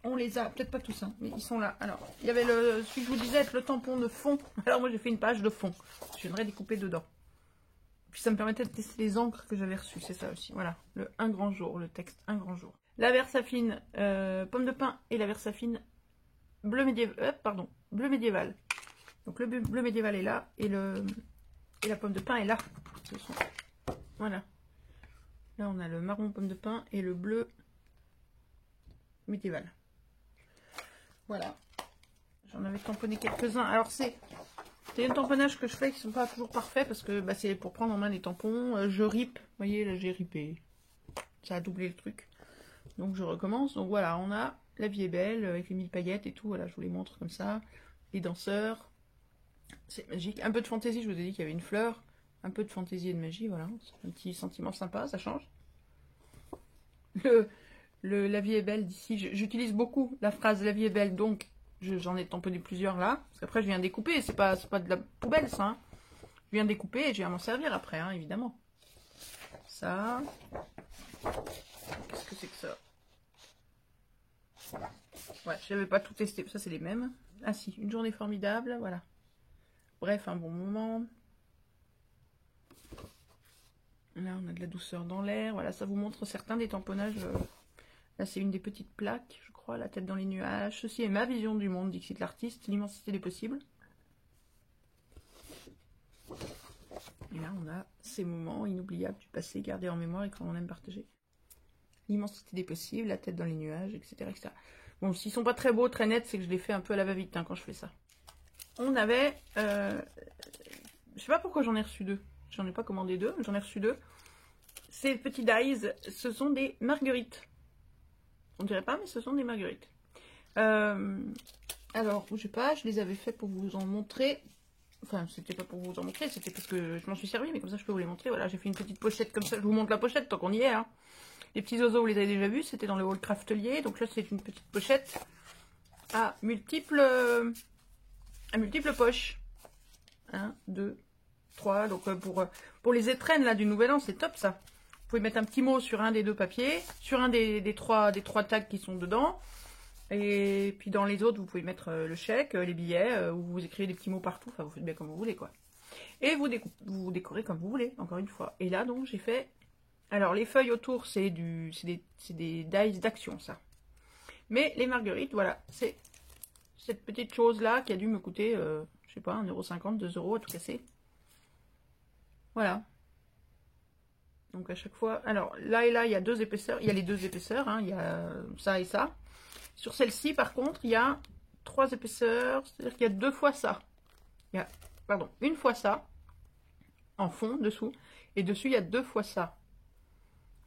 on les a, peut-être pas tous, hein, mais ils sont là. Alors, il y avait celui que je vous disais, être le tampon de fond. Alors moi, j'ai fait une page de fond. Je viendrai découper dedans. Puis ça me permettait de tester les encres que j'avais reçues, c'est ça aussi. Voilà, le Un grand jour, le texte Un grand jour. La Versafine pomme de pin et la Versafine bleu médiéval. Bleu médiéval. Donc le bleu médiéval est là et la pomme de pin est là. Voilà. Là, on a le marron pomme de pin et le bleu médiéval. Voilà, j'en avais tamponné quelques-uns. Alors c'est un tamponnage que je fais qui ne sont pas toujours parfaits parce que bah, c'est pour prendre en main les tampons. Je rip, vous voyez là j'ai ripé, ça a doublé le truc. Donc je recommence. Donc voilà, on a La vie est belle avec les 1000 paillettes et tout. Voilà, je vous les montre comme ça. Les danseurs, c'est magique. Un peu de fantaisie, je vous ai dit qu'il y avait une fleur. Un peu de fantaisie et de magie, voilà. Un petit sentiment sympa, ça change. La vie est belle d'ici, j'utilise beaucoup la phrase la vie est belle, donc j'en ai tamponné plusieurs là, parce qu'après je viens découper, c'est pas de la poubelle ça, hein. Je viens découper et je viens m'en servir après, hein, évidemment. Ça, qu'est-ce que c'est que ça? Ouais, j'avais pas tout testé, ça c'est les mêmes. Ah si, une journée formidable, voilà. Bref, un bon moment. Là, on a de la douceur dans l'air. Voilà, ça vous montre certains des tamponnages. Là, c'est une des petites plaques, je crois, la tête dans les nuages. Ceci est ma vision du monde, dixit l'artiste, l'immensité des possibles. Et là, on a ces moments inoubliables du passé, gardés en mémoire et qu'on aime partager. L'immensité des possibles, la tête dans les nuages, etc. etc. Bon, s'ils sont pas très beaux, très nets, c'est que je les fais un peu à la va-vite hein, quand je fais ça. On avait... je sais pas pourquoi j'en ai reçu deux. J'en ai pas commandé deux, mais j'en ai reçu deux. Ces petits dies, ce sont des marguerites. On dirait pas, mais ce sont des marguerites. Alors, bougez pas, je les avais fait pour vous en montrer. Enfin, c'était pas pour vous en montrer, c'était parce que je m'en suis servi, mais comme ça je peux vous les montrer. Voilà, j'ai fait une petite pochette comme ça. Je vous montre la pochette tant qu'on y est. Hein. Les petits oiseaux, vous les avez déjà vus, c'était dans le Hall Craftelier. Donc là, c'est une petite pochette à multiples poches. 1, 2, 3. Donc pour les étrennes là, du Nouvel An, c'est top ça. Vous pouvez mettre un petit mot sur un des deux papiers, sur un des trois tags qui sont dedans. Et puis dans les autres, vous pouvez mettre le chèque, les billets, ou vous écrivez des petits mots partout. Enfin, vous faites bien comme vous voulez, quoi. Et vous décorez comme vous voulez, encore une fois. Et là, donc, j'ai fait... Alors, les feuilles autour, c'est des dies d'action, ça. Mais les marguerites, voilà, c'est cette petite chose-là qui a dû me coûter, je sais pas, 1,50 €, 2 € à tout casser. Voilà. Donc, à chaque fois... Alors, là et là, il y a deux épaisseurs. Il y a les deux épaisseurs, hein, il y a ça et ça. Sur celle-ci, par contre, il y a 3 épaisseurs, c'est-à-dire qu'il y a 2 fois ça. Il y a, pardon, une fois ça, en fond, dessous, et dessus, il y a 2 fois ça.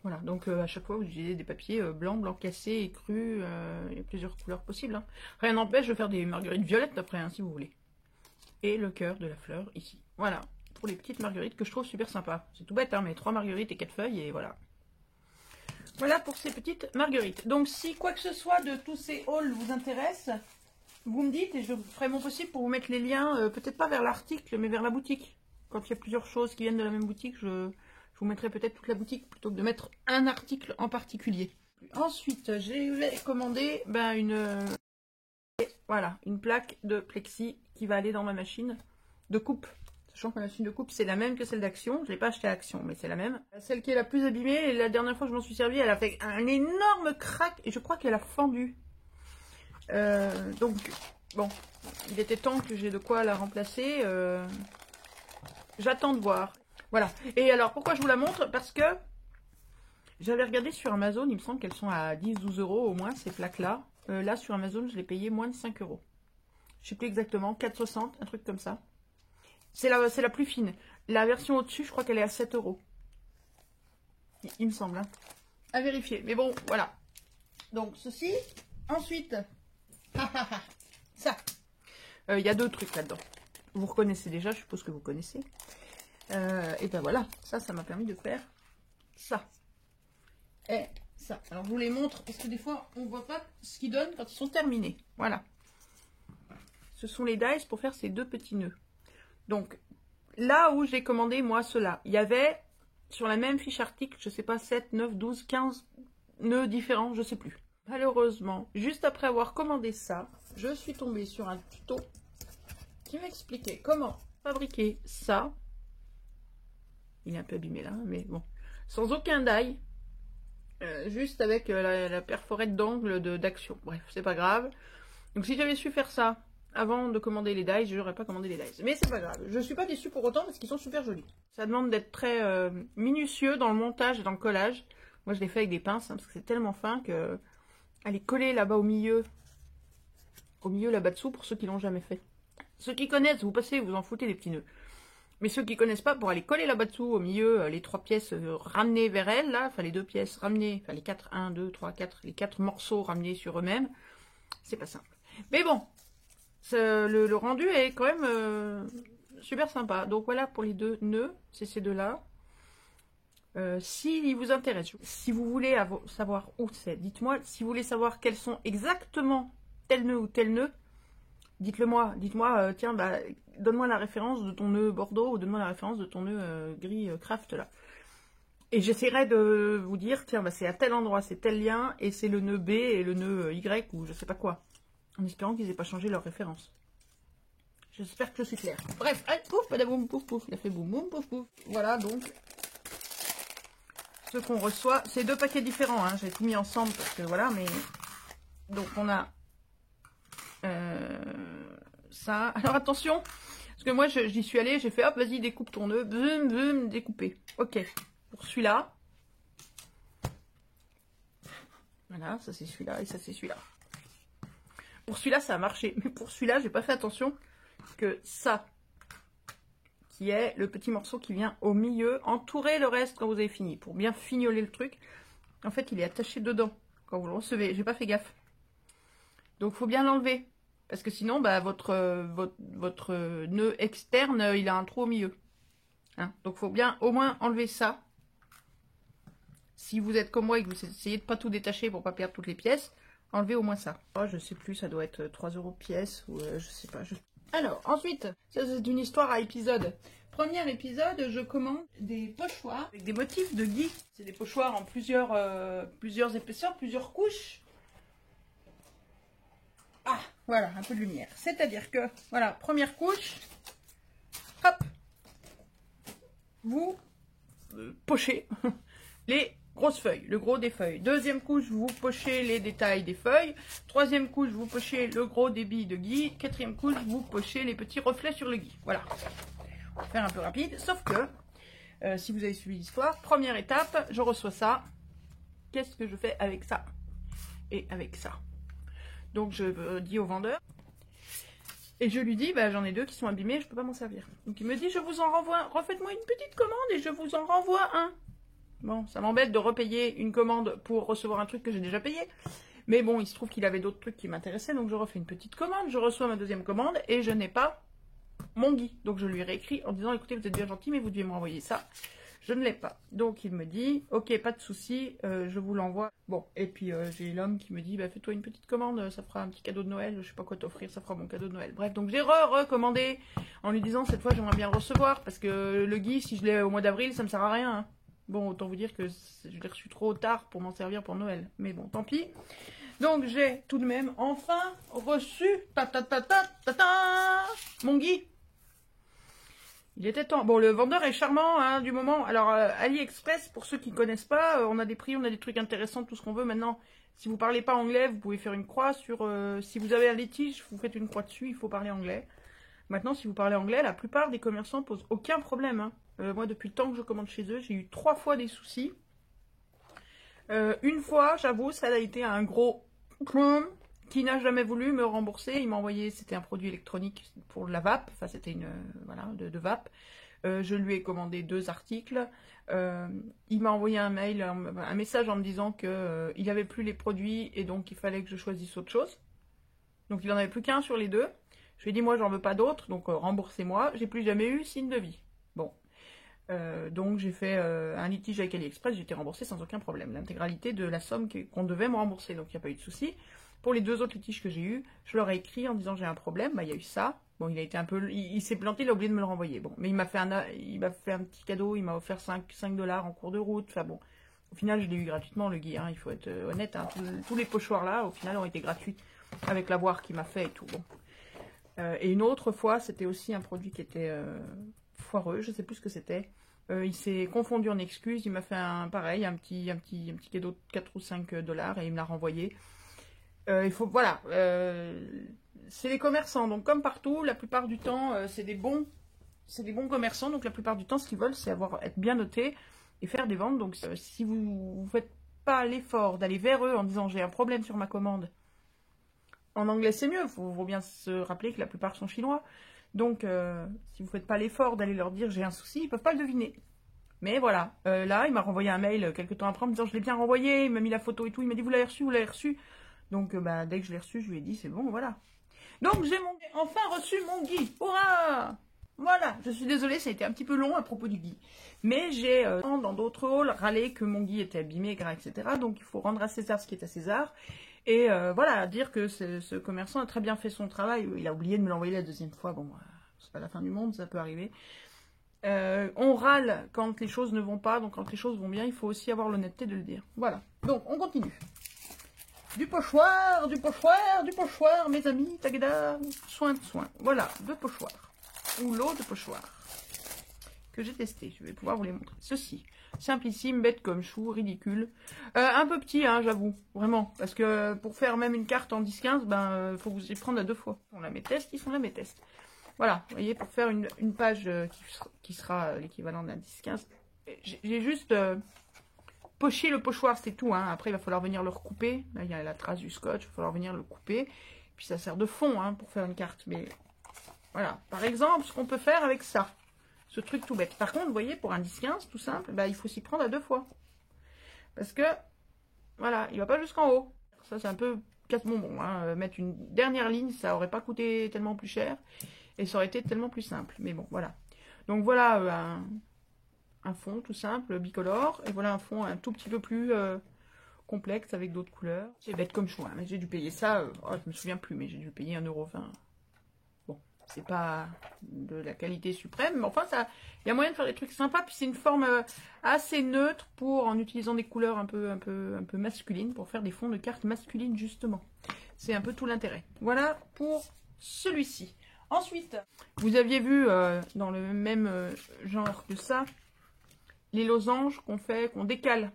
Voilà, donc à chaque fois, vous utilisez des papiers blancs, blanc cassé et cru, il y a plusieurs couleurs possibles. Hein. Rien n'empêche de faire des marguerites violettes après, hein, si vous voulez. Et le cœur de la fleur, ici. Voilà, pour les petites marguerites que je trouve super sympa. C'est tout bête, hein, mais 3 marguerites et 4 feuilles, et voilà. Voilà pour ces petites marguerites. Donc si quoi que ce soit de tous ces hauls vous intéresse, vous me dites et je ferai mon possible pour vous mettre les liens, peut-être pas vers l'article, mais vers la boutique. Quand il y a plusieurs choses qui viennent de la même boutique, je vous mettrai peut-être toute la boutique plutôt que de mettre un article en particulier. Ensuite, j'ai commandé voilà, une plaque de plexi qui va aller dans ma machine de coupe. Sachant que ma machine de coupe, c'est la même que celle d'Action. Je ne l'ai pas achetée à Action, mais c'est la même. Celle qui est la plus abîmée, et la dernière fois que je m'en suis servi, elle a fait un énorme crack, et je crois qu'elle a fendu. Donc, bon, il était temps que j'ai de quoi la remplacer. J'attends de voir. Voilà. Et alors, pourquoi je vous la montre? Parce que j'avais regardé sur Amazon, il me semble qu'elles sont à 10-12 € au moins, ces plaques-là. Là, sur Amazon, je l'ai payé moins de 5 €. Je sais plus exactement, 4,60, un truc comme ça. C'est la plus fine. La version au-dessus, je crois qu'elle est à 7 €. Il me semble. Hein. À vérifier. Mais bon, voilà. Donc, ceci. Ensuite, ça. Il y a 2 trucs là-dedans. Vous reconnaissez déjà, je suppose que vous connaissez. Et ben voilà. Ça m'a permis de faire ça. Et ça. Alors, je vous les montre parce que des fois, on ne voit pas ce qu'ils donnent quand ils sont terminés. Voilà. Ce sont les dies pour faire ces 2 petits nœuds. Donc, là où j'ai commandé, moi, cela, il y avait, sur la même fiche article, je sais pas, 7, 9, 12, 15 nœuds différents, je sais plus. Malheureusement, juste après avoir commandé ça, je suis tombée sur un tuto qui m'expliquait comment fabriquer ça. Il est un peu abîmé là, mais bon. Sans aucun die, juste avec la perforette d'angle d'Action. Bref, c'est pas grave. Donc, si j'avais su faire ça avant de commander les dies, je n'aurais pas commandé les dies. Mais c'est pas grave. Je suis pas déçue pour autant parce qu'ils sont super jolis. Ça demande d'être très minutieux dans le montage et dans le collage. Moi, je les fais avec des pinces hein, parce que c'est tellement fin que aller coller là-bas au milieu là-bas dessous pour ceux qui l'ont jamais fait. Ceux qui connaissent, vous passez, vous en foutez des petits nœuds. Mais ceux qui connaissent pas, pour aller coller là-bas dessous au milieu, les 3 pièces ramenées vers elle, là, enfin les 2 pièces ramenées, enfin les 4, 1, 2, 3, 4, les 4 morceaux ramenés sur eux-mêmes, c'est pas simple. Mais bon, le rendu est quand même super sympa. Donc voilà pour les 2 nœuds, c'est ces 2-là. S'ils vous intéressent, si vous voulez savoir où c'est, dites-moi. Si vous voulez savoir quels sont exactement tel nœud ou tel nœud, dites-le moi. Dites-moi, tiens, bah, donne-moi la référence de ton nœud Bordeaux ou donne-moi la référence de ton nœud gris craft là. Et j'essaierai de vous dire, tiens, bah, c'est à tel endroit, c'est tel lien, et c'est le nœud B et le nœud Y ou je sais pas quoi. En espérant qu'ils n'aient pas changé leur référence. J'espère que je suis claire. Bref, allez, pouf, padaboum, pouf, pouf. Il a fait boum, boum, pouf, pouf. Voilà, donc, ce qu'on reçoit. C'est 2 paquets différents, hein. J'ai tout mis ensemble parce que voilà, mais... Donc, on a ça. Alors, attention, parce que moi, j'y suis allée, j'ai fait, hop, vas-y, découpe ton nœud. Boum, boum, découpé. Ok, pour celui-là. Voilà, ça c'est celui-là et ça c'est celui-là. Pour celui-là, ça a marché. Mais pour celui-là, j'ai pas fait attention que ça, qui est le petit morceau qui vient au milieu, entourer le reste quand vous avez fini. Pour bien fignoler le truc. En fait, il est attaché dedans quand vous le recevez. J'ai pas fait gaffe. Donc, il faut bien l'enlever. Parce que sinon, bah, votre nœud externe, il a un trou au milieu. Hein, donc, il faut bien au moins enlever ça. Si vous êtes comme moi et que vous essayez de pas tout détacher pour pas perdre toutes les pièces, enlevez au moins ça. Oh, je sais plus, ça doit être 3 € pièce ou je sais pas. Alors, ensuite, ça c'est une histoire à épisode. Premier épisode, je commande des pochoirs avec des motifs de gui. C'est des pochoirs en plusieurs épaisseurs, plusieurs couches. Ah, voilà, un peu de lumière. C'est-à-dire que, voilà, première couche, hop, vous pochez les grosses feuilles, le gros des feuilles. Deuxième couche, vous pochez les détails des feuilles. Troisième couche, vous pochez le gros débit de gui. Quatrième couche, vous pochez les petits reflets sur le gui. Voilà. On va faire un peu rapide. Sauf que, si vous avez suivi l'histoire, première étape, je reçois ça. Qu'est-ce que je fais avec ça? Et avec ça. Donc, je dis au vendeur. Et je lui dis, bah, j'en ai 2 qui sont abîmés, je peux pas m'en servir. Donc, il me dit, je vous en renvoie, refaites-moi une petite commande et je vous en renvoie un. Bon, ça m'embête de repayer une commande pour recevoir un truc que j'ai déjà payé. Mais bon, il se trouve qu'il avait d'autres trucs qui m'intéressaient, donc je refais une petite commande. Je reçois ma deuxième commande et je n'ai pas mon gui. Donc je lui réécris en disant, écoutez, vous êtes bien gentil, mais vous deviez me renvoyer ça. Je ne l'ai pas. Donc il me dit, ok, pas de souci, je vous l'envoie. Bon, et puis j'ai l'homme qui me dit, bah, fais-toi une petite commande, ça fera un petit cadeau de Noël, je sais pas quoi t'offrir, ça fera mon cadeau de Noël. Bref, donc j'ai recommandé en lui disant, cette fois j'aimerais bien le recevoir, parce que le gui, si je l'ai au mois d'avril, ça me sert à rien, hein. Bon, autant vous dire que je l'ai reçu trop tard pour m'en servir pour Noël. Mais bon, tant pis. Donc, j'ai tout de même enfin reçu mon gui. Il était temps. Bon, le vendeur est charmant hein, du moment. Alors, AliExpress, pour ceux qui ne connaissent pas, on a des prix, on a des trucs intéressants, tout ce qu'on veut. Maintenant, si vous ne parlez pas anglais, vous pouvez faire une croix sur... si vous avez un litige, vous faites une croix dessus, il faut parler anglais. Maintenant, si vous parlez anglais, la plupart des commerçants ne posent aucun problème. Hein. Moi, depuis le temps que je commande chez eux, j'ai eu 3 fois des soucis. Une fois, j'avoue, ça a été un gros qui n'a jamais voulu me rembourser. Il m'a envoyé, c'était un produit électronique pour la vape. Enfin, c'était une, voilà, de vape. Je lui ai commandé 2 articles. Il m'a envoyé un mail, un message en me disant que il n'avait plus les produits et donc il fallait que je choisisse autre chose. Donc, il n'en avait plus qu'un sur les 2. Je lui ai dit, moi, j'en veux pas d'autres, donc remboursez-moi. J'ai plus jamais eu signe de vie. Bon. Donc, j'ai fait un litige avec AliExpress, j'ai été remboursée sans aucun problème. L'intégralité de la somme qu'on devait me rembourser, donc il n'y a pas eu de souci. Pour les 2 autres litiges que j'ai eu, je leur ai écrit en disant, j'ai un problème, bah, il y a eu ça. Bon, il a été un peu... Il s'est planté, il a oublié de me le renvoyer. Bon, mais il m'a fait un petit cadeau, il m'a offert 5 $ en cours de route. Enfin bon, au final, je l'ai eu gratuitement, le gui, hein, il faut être honnête. Hein. Tous les pochoirs là, au final, ont été gratuits avec l'avoir qu'il m'a fait et tout. Bon. Et une autre fois, c'était aussi un produit qui était foireux, je sais plus ce que c'était. Il s'est confondu en excuses, il m'a fait un petit cadeau de 4 ou 5 $ et il me l'a renvoyé. Il faut, voilà, c'est les commerçants, donc comme partout, la plupart du temps, c'est des bons commerçants, donc la plupart du temps, ce qu'ils veulent, c'est être bien noté et faire des ventes. Donc si vous ne faites pas l'effort d'aller vers eux en disant j'ai un problème sur ma commande, en anglais, c'est mieux. Il faut bien se rappeler que la plupart sont chinois. Donc, si vous ne faites pas l'effort d'aller leur dire j'ai un souci, ils ne peuvent pas le deviner. Mais voilà. Là, il m'a renvoyé un mail quelques temps après en me disant je l'ai bien renvoyé. Il m'a mis la photo et tout. Il m'a dit vous l'avez reçu, vous l'avez reçu. Donc, bah, dès que je l'ai reçu, je lui ai dit c'est bon, voilà. Donc, j'ai enfin reçu mon gui. Hurrah! Voilà. Je suis désolée, ça a été un petit peu long à propos du gui. Mais j'ai, dans d'autres halls, râlé que mon gui était abîmé, etc. Donc, il faut rendre à César ce qui est à César. Et voilà, dire que ce commerçant a très bien fait son travail. Il a oublié de me l'envoyer la deuxième fois. Bon, c'est pas la fin du monde, ça peut arriver. On râle quand les choses ne vont pas. Donc quand les choses vont bien, il faut aussi avoir l'honnêteté de le dire. Voilà. Donc, on continue. Du pochoir, du pochoir, du pochoir, mes amis, tagada, soin de soin. Voilà, de pochoir, ou l'eau de pochoir, que j'ai testé. Je vais pouvoir vous les montrer. Ceci, simplissime, bête comme chou, ridicule. Un peu petit, hein, j'avoue, vraiment. Parce que pour faire même une carte en 10-15, ben, faut vous y prendre à 2 fois. On la met test, ils sont là mes tests. Voilà, vous voyez, pour faire une page qui sera l'équivalent d'un 10-15, j'ai juste... pocher le pochoir, c'est tout. Hein. Après, il va falloir venir le recouper. Là, il y a la trace du scotch. Il va falloir venir le couper. Puis, ça sert de fond hein, pour faire une carte. Mais voilà. Par exemple, ce qu'on peut faire avec ça. Ce truc tout bête. Par contre, vous voyez, pour un 10-15, tout simple, bah, il faut s'y prendre à 2 fois. Parce que, voilà, il va pas jusqu'en haut. Ça, c'est un peu casse-bonbon. Hein. Mettre une dernière ligne, ça aurait pas coûté tellement plus cher. Et ça aurait été tellement plus simple. Mais bon, voilà. Donc, voilà un fond tout simple, bicolore, et voilà un fond un tout petit peu plus complexe avec d'autres couleurs. C'est bête comme choix, mais j'ai dû payer ça, je me souviens plus, mais j'ai dû payer 1,20 €. Bon, c'est pas de la qualité suprême, mais enfin, il y a moyen de faire des trucs sympas, puis c'est une forme assez neutre pour, en utilisant des couleurs un peu masculines, pour faire des fonds de cartes masculines, justement. C'est un peu tout l'intérêt. Voilà pour celui-ci. Ensuite, vous aviez vu, dans le même genre que ça, les losanges qu'on décale.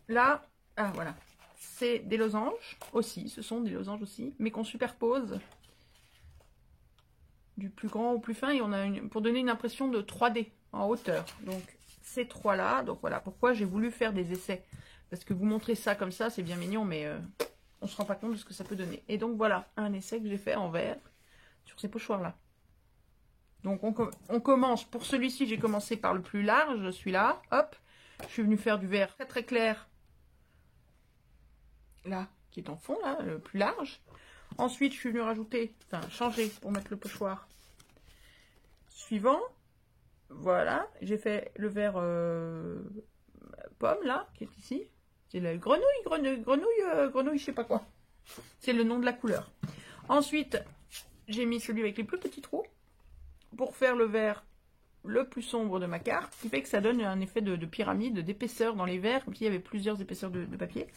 Là, ah voilà, c'est des losanges aussi, ce sont des losanges aussi, mais qu'on superpose du plus grand au plus fin, et on a pour donner une impression de 3D en hauteur. Donc ces trois-là, donc voilà pourquoi j'ai voulu faire des essais. Parce que vous montrez ça comme ça, c'est bien mignon, mais on se rend pas compte de ce que ça peut donner. Et donc voilà, un essai que j'ai fait en vert sur ces pochoirs-là. Donc on commence, pour celui-ci j'ai commencé par le plus large, celui-là, hop, je suis venue faire du vert très très clair, là, qui est en fond, là, le plus large. Ensuite je suis venue rajouter, enfin changer pour mettre le pochoir suivant, voilà, j'ai fait le vert pomme, là, qui est ici, c'est la grenouille, je sais pas quoi, c'est le nom de la couleur. Ensuite, j'ai mis celui avec les plus petits trous, pour faire le vert le plus sombre de ma carte, qui fait que ça donne un effet de pyramide, d'épaisseur dans les verts, comme s'il y avait plusieurs épaisseurs de papier.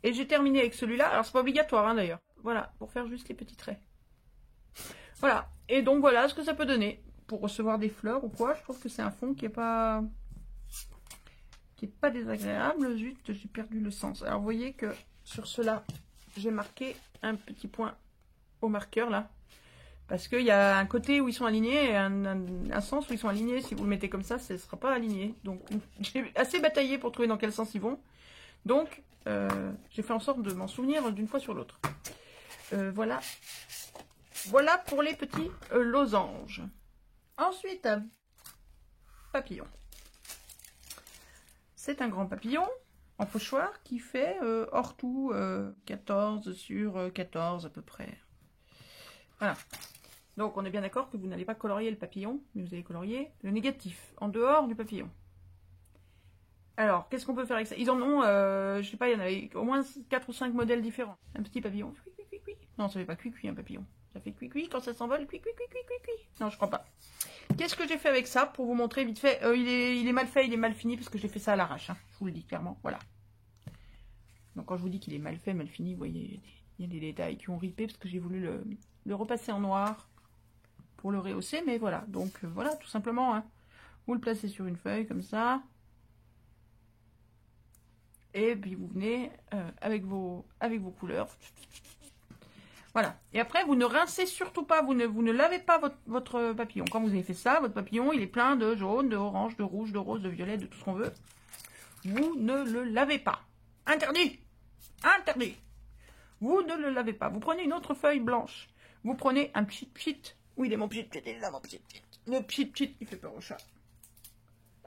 Et j'ai terminé avec celui-là, alors c'est pas obligatoire hein, d'ailleurs, voilà, pour faire juste les petits traits. Voilà, et donc voilà ce que ça peut donner, pour recevoir des fleurs ou quoi, je trouve que c'est un fond qui est pas désagréable, zut, j'ai perdu le sens. Alors vous voyez que sur cela, j'ai marqué un petit point au marqueur là, parce qu'il y a un côté où ils sont alignés et un sens où ils sont alignés. Si vous le mettez comme ça, ce ne sera pas aligné. Donc, j'ai assez bataillé pour trouver dans quel sens ils vont. Donc, j'ai fait en sorte de m'en souvenir d'une fois sur l'autre. Voilà. Voilà pour les petits losanges. Ensuite, papillon. C'est un grand papillon en pochoir qui fait hors tout 14 sur 14 à peu près. Voilà. Donc, on est bien d'accord que vous n'allez pas colorier le papillon, mais vous allez colorier le négatif, en dehors du papillon. Alors, qu'est-ce qu'on peut faire avec ça? Ils en ont, je sais pas, il y en avait au moins 4 ou 5 modèles différents. Un petit papillon. Non, ça fait pas cuicui un papillon. Ça fait cuicui quand ça s'envole. Cuicui. Non, je crois pas. Qu'est-ce que j'ai fait avec ça pour vous montrer vite fait? Il est mal fait, il est mal fini, parce que j'ai fait ça à l'arrache. Hein, je vous le dis clairement, voilà. Donc, quand je vous dis qu'il est mal fait, mal fini, vous voyez, il y a des détails qui ont ripé, parce que j'ai voulu le repasser en noir pour le rehausser, mais voilà. Donc, voilà, tout simplement. Hein. Vous le placez sur une feuille, comme ça. Et puis, vous venez avec vos couleurs. Voilà. Et après, vous ne rincez surtout pas, vous ne lavez pas votre papillon. Quand vous avez fait ça, votre papillon, il est plein de jaune, de orange, de rouge, de rose, de violet, de tout ce qu'on veut. Vous ne le lavez pas. Interdit! Interdit! Vous ne le lavez pas. Vous prenez une autre feuille blanche. Vous prenez un pchit-pchit. Où il est mon pchit-pchit? Il est là, mon pchit-pchit. Le pchit-pchit, il fait peur au chat.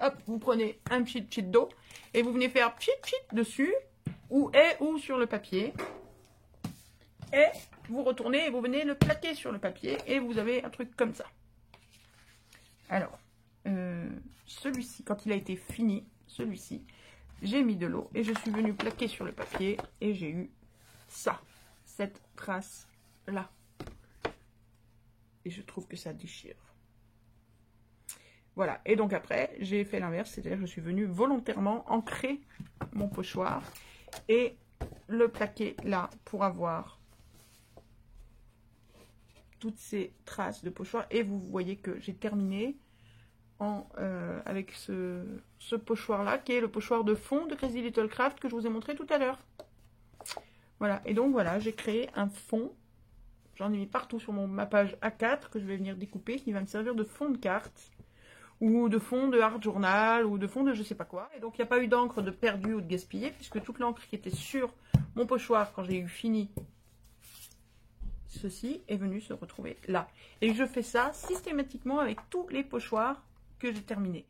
Hop, vous prenez un pchit-pchit d'eau. Et vous venez faire pchit-pchit dessus. Ou sur le papier. Et vous retournez et vous venez le plaquer sur le papier. Et vous avez un truc comme ça. Alors, celui-ci, quand il a été fini, celui-ci, j'ai mis de l'eau. Et je suis venue plaquer sur le papier. Et j'ai eu ça. Cette trace-là. Et je trouve que ça déchire. Voilà. Et donc après, j'ai fait l'inverse. C'est-à-dire que je suis venue volontairement ancrer mon pochoir. Et le plaquer là pour avoir toutes ces traces de pochoir. Et vous voyez que j'ai terminé avec ce pochoir là qui est le pochoir de fond de Crazy Little Craft que je vous ai montré tout à l'heure. Voilà, et donc voilà, j'ai créé un fond. J'en ai mis partout sur ma page A4 que je vais venir découper, qui va me servir de fond de carte, ou de fond de art journal, ou de fond de je sais pas quoi. Et donc il n'y a pas eu d'encre de perdu ou de gaspillé, puisque toute l'encre qui était sur mon pochoir quand j'ai eu fini ceci est venue se retrouver là. Et je fais ça systématiquement avec tous les pochoirs que j'ai terminés.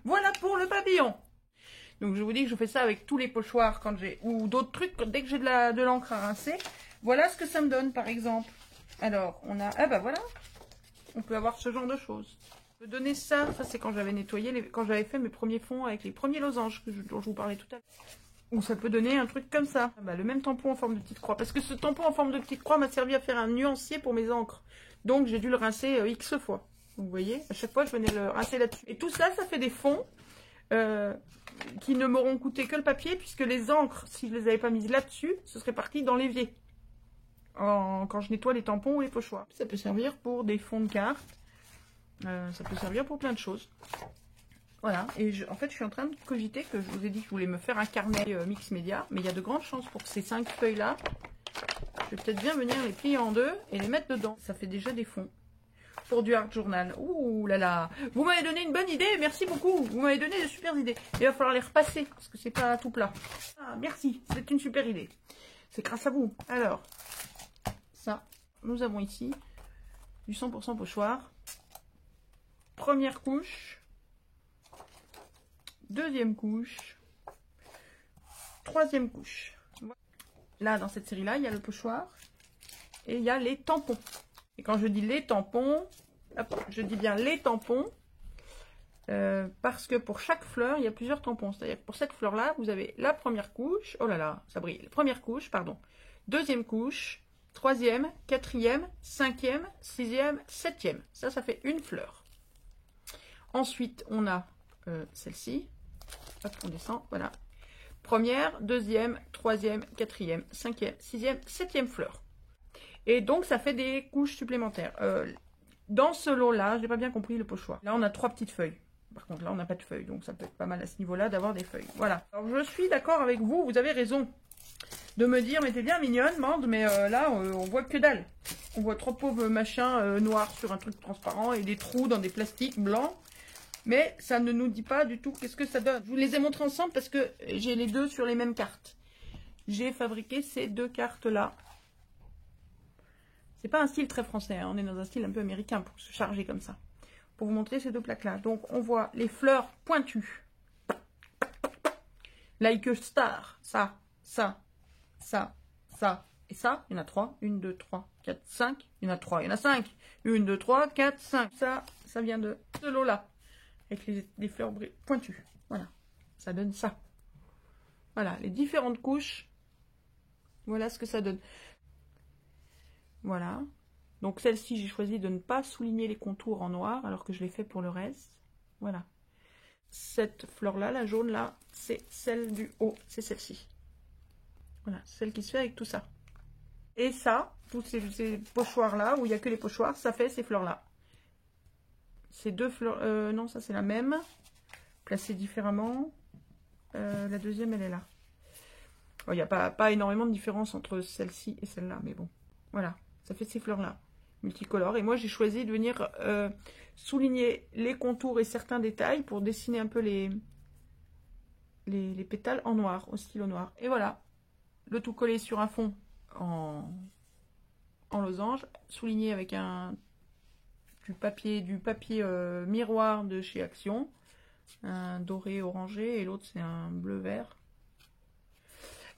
Voilà pour le papillon. Donc je vous dis que je fais ça avec tous les pochoirs quand j'ai, ou d'autres trucs, dès que j'ai de l'encre à rincer. Voilà ce que ça me donne par exemple. Alors on a, ah bah voilà, on peut avoir ce genre de choses. Je peux donner ça c'est quand j'avais nettoyé, quand j'avais fait mes premiers fonds avec les premiers losanges dont je vous parlais tout à l'heure. Ou ça peut donner un truc comme ça. Ah bah, le même tampon en forme de petite croix. Parce que ce tampon en forme de petite croix m'a servi à faire un nuancier pour mes encres. Donc j'ai dû le rincer X fois. Vous voyez, à chaque fois je venais le rincer là-dessus. Et tout ça, ça fait des fonds qui ne m'auront coûté que le papier, puisque les encres, si je les avais pas mises là-dessus, ce serait parti dans l'évier. Quand je nettoie les tampons ou les pochoirs. Ça peut servir pour des fonds de cartes. Ça peut servir pour plein de choses. Voilà, et en fait je suis en train de cogiter que je vous ai dit que je voulais me faire un carnet mix média, mais il y a de grandes chances pour que ces 5 feuilles là, je vais peut-être bien venir les plier en deux et les mettre dedans. Ça fait déjà des fonds pour du art journal. Ouh là là, vous m'avez donné une bonne idée, merci beaucoup, vous m'avez donné de super idées. Il va falloir les repasser parce que c'est pas tout plat. Ah merci, c'est une super idée, c'est grâce à vous. Alors, ça, nous avons ici du 100% pochoir. Première couche. Deuxième couche, troisième couche. Là, dans cette série-là, il y a le pochoir et il y a les tampons. Et quand je dis les tampons, hop, je dis bien les tampons parce que pour chaque fleur, il y a plusieurs tampons. C'est-à-dire que pour cette fleur-là, vous avez la première couche, oh là là, ça brille, la première couche, pardon, deuxième couche, troisième, quatrième, cinquième, sixième, septième. Ça fait une fleur. Ensuite, on a celle-ci. Hop, on descend, voilà. Première, deuxième, troisième, quatrième, cinquième, sixième, septième fleur. Et donc, ça fait des couches supplémentaires. Dans ce lot-là, je n'ai pas bien compris le pochoir. Là, on a 3 petites feuilles. Par contre, là, on n'a pas de feuilles. Donc, ça peut être pas mal à ce niveau-là d'avoir des feuilles. Voilà. Alors, je suis d'accord avec vous. Vous avez raison de me dire, mais t'es bien mignonne, Mande, mais là, on voit que dalle. On voit 3 pauvres machins noirs sur un truc transparent et des trous dans des plastiques blancs. Mais ça ne nous dit pas du tout qu'est-ce que ça donne. Je vous les ai montrés ensemble parce que j'ai les deux sur les mêmes cartes. J'ai fabriqué ces 2 cartes-là. C'est pas un style très français, hein. On est dans un style un peu américain pour se charger comme ça. Pour vous montrer ces 2 plaques-là. Donc on voit les fleurs pointues. Like a star. Ça, ça, ça, ça et ça. Il y en a 3. 1, 2, 3, 4, 5. Il y en a 3. Il y en a 5. 1, 2, 3, 4, 5. Ça vient de ce lot-là. Avec les fleurs pointues. Voilà. Ça donne ça. Voilà. Les différentes couches. Voilà ce que ça donne. Voilà. Donc celle-ci, j'ai choisi de ne pas souligner les contours en noir, alors que je l'ai fait pour le reste. Voilà. Cette fleur-là, la jaune là, c'est celle du haut. C'est celle-ci. Voilà. Celle qui se fait avec tout ça. Et ça, tous ces pochoirs-là, où il n'y a que les pochoirs, ça fait ces fleurs-là. Ces 2 fleurs, non, ça c'est la même, placée différemment. La deuxième, elle est là. Il n'y a pas énormément de différence entre celle-ci et celle-là, mais bon, voilà, ça fait ces fleurs-là, multicolores. Et moi, j'ai choisi de venir souligner les contours et certains détails pour dessiner un peu les pétales en noir, au stylo noir. Et voilà, le tout collé sur un fond en losange, souligné avec du papier miroir de chez Action, un doré orangé et l'autre c'est un bleu vert.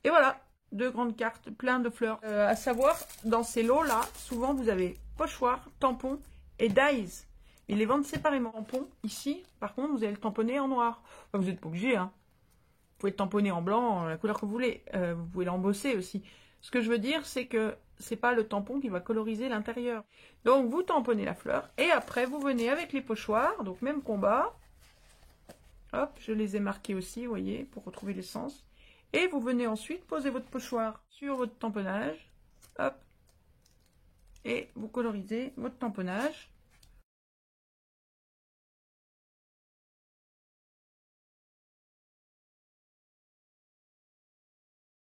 Et voilà, 2 grandes cartes, plein de fleurs. À savoir, dans ces lots là, souvent vous avez pochoir, tampon et dies. Ils les vendent séparément. Tampon, ici, par contre, vous allez le tamponner en noir. Enfin, vous n'êtes pas obligé, hein. Vous pouvez le tamponner en blanc, la couleur que vous voulez. Vous pouvez l'embosser aussi. Ce que je veux dire, c'est que c'est pas le tampon qui va coloriser l'intérieur. Donc vous tamponnez la fleur et après vous venez avec les pochoirs, donc même combat. Hop, je les ai marqués aussi, vous voyez, pour retrouver l'essence. Et vous venez ensuite poser votre pochoir sur votre tamponnage. Hop. Et vous colorisez votre tamponnage.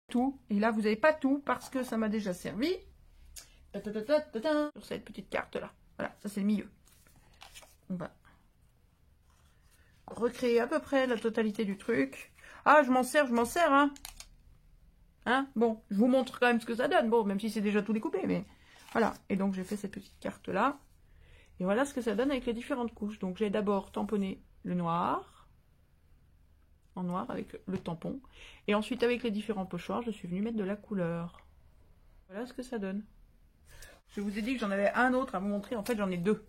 Tout. Et là, vous n'avez pas tout parce que ça m'a déjà servi. Sur cette petite carte là. Voilà, ça c'est le milieu. On va recréer à peu près la totalité du truc. Ah, je m'en sers, hein. Hein? Bon, je vous montre quand même ce que ça donne. Bon, même si c'est déjà tout découpé, mais voilà. Et donc, j'ai fait cette petite carte là. Et voilà ce que ça donne avec les différentes couches. Donc, j'ai d'abord tamponné le noir. En noir avec le tampon. Et ensuite, avec les différents pochoirs, je suis venue mettre de la couleur. Voilà ce que ça donne. Je vous ai dit que j'en avais un autre à vous montrer. En fait, j'en ai deux.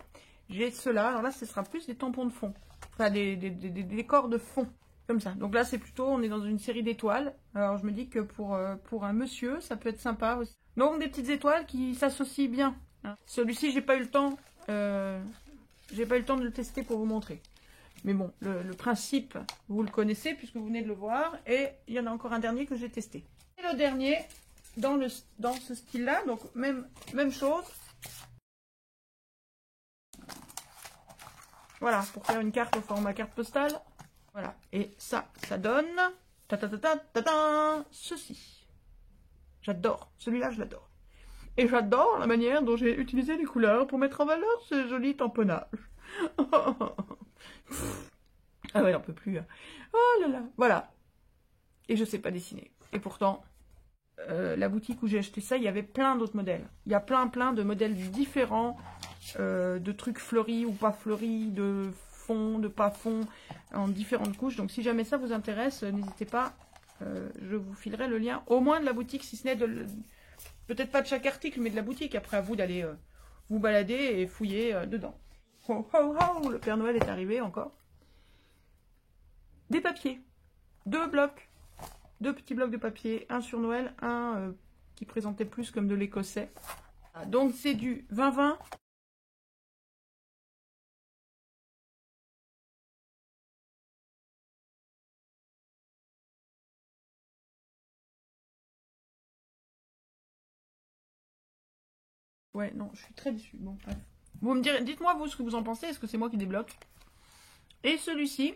J'ai ceux-là. Alors là, ce sera plus des tampons de fond. Enfin, des décors de fond. Comme ça. Donc là, c'est plutôt, on est dans une série d'étoiles. Alors, je me dis que pour un monsieur, ça peut être sympa aussi. Donc, des petites étoiles qui s'associent bien. Hein. Celui-ci, j'ai pas eu le temps. J'ai pas eu le temps de le tester pour vous montrer. Mais bon, le principe, vous le connaissez puisque vous venez de le voir. Et il y en a encore un dernier que j'ai testé. Et le dernier, dans ce style-là, donc même chose. Voilà, pour faire une carte au format carte postale. Voilà, et ça donne ceci. J'adore, celui-là je l'adore. Et j'adore la manière dont j'ai utilisé les couleurs pour mettre en valeur ce joli tamponnage. Ah ouais, on peut plus. Oh là là, voilà. Et je sais pas dessiner. Et pourtant, la boutique où j'ai acheté ça, il y avait plein d'autres modèles. Il y a plein de modèles différents, de trucs fleuris ou pas fleuris, de fond, de pas fond, en différentes couches. Donc si jamais ça vous intéresse, n'hésitez pas, je vous filerai le lien, au moins de la boutique, si ce n'est de... Peut-être pas de chaque article, mais de la boutique. Après, à vous d'aller vous balader et fouiller dedans. Ho, ho, ho, le Père Noël est arrivé encore. Des papiers. Deux petits blocs de papier. Un sur Noël, un qui présentait plus comme de l'écossais. Donc c'est du 20-20. Ouais, non, je suis très déçue. Bon, bref. Vous me direz, dites-moi vous ce que vous en pensez. Est-ce que c'est moi qui débloque? Et celui-ci.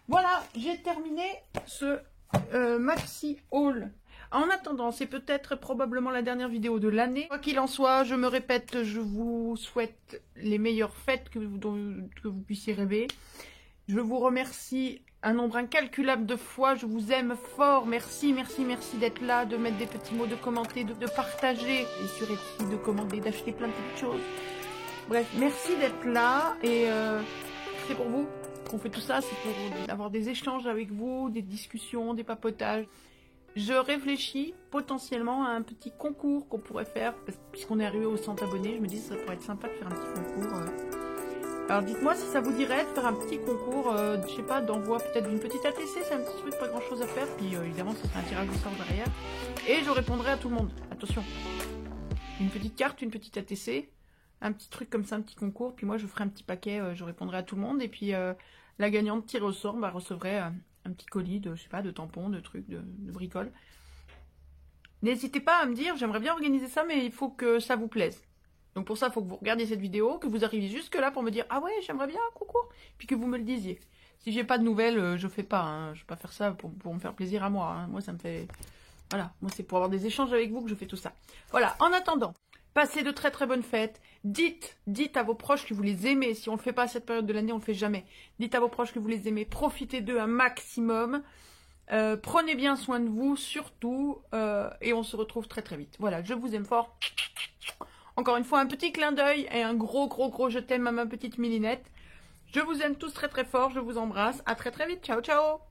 Voilà, j'ai terminé ce maxi haul. En attendant, c'est peut-être probablement la dernière vidéo de l'année. Quoi qu'il en soit, je me répète, je vous souhaite les meilleures fêtes que vous puissiez rêver. Je vous remercie un nombre incalculable de fois. Je vous aime fort. Merci, merci, merci d'être là, de mettre des petits mots, de commenter, de partager. Et sur Etsy, de commander, d'acheter plein de petites choses. Bref, merci d'être là. Et c'est pour vous qu'on fait tout ça. C'est pour avoir des échanges avec vous, des discussions, des papotages. Je réfléchis potentiellement à un petit concours qu'on pourrait faire, puisqu'on est arrivé aux 100 abonnés, je me dis que ça pourrait être sympa de faire un petit concours. Alors dites-moi si ça vous dirait de faire un petit concours, je sais pas, d'envoi peut-être d'une petite ATC, c'est un petit truc, pas grand chose à faire, puis évidemment ce sera un tirage au sort derrière. Et je répondrai à tout le monde, attention. Une petite carte, une petite ATC, un petit truc comme ça, un petit concours, puis moi je ferai un petit paquet, je répondrai à tout le monde, et puis la gagnante tirée au sort recevrait un petit colis de, je sais pas, de tampons, de trucs, de bricoles. N'hésitez pas à me dire, j'aimerais bien organiser ça, mais il faut que ça vous plaise. Donc pour ça, il faut que vous regardiez cette vidéo, que vous arriviez jusque là pour me dire « Ah ouais, j'aimerais bien un concours !» Puis que vous me le disiez. Si j'ai pas de nouvelles, je fais pas, hein. Je vais pas faire ça pour me faire plaisir à moi. Hein. Moi, ça me fait... Voilà, moi c'est pour avoir des échanges avec vous que je fais tout ça. Voilà, en attendant, passez de très très bonnes fêtes. Dites à vos proches que vous les aimez. Si on le fait pas à cette période de l'année, on le fait jamais. Dites à vos proches que vous les aimez. Profitez d'eux un maximum. Prenez bien soin de vous, surtout. Et on se retrouve très très vite. Voilà, je vous aime fort. Encore une fois, un petit clin d'œil et un gros je t'aime à ma petite Milinette. Je vous aime tous très très fort. Je vous embrasse. À très très vite. Ciao ciao.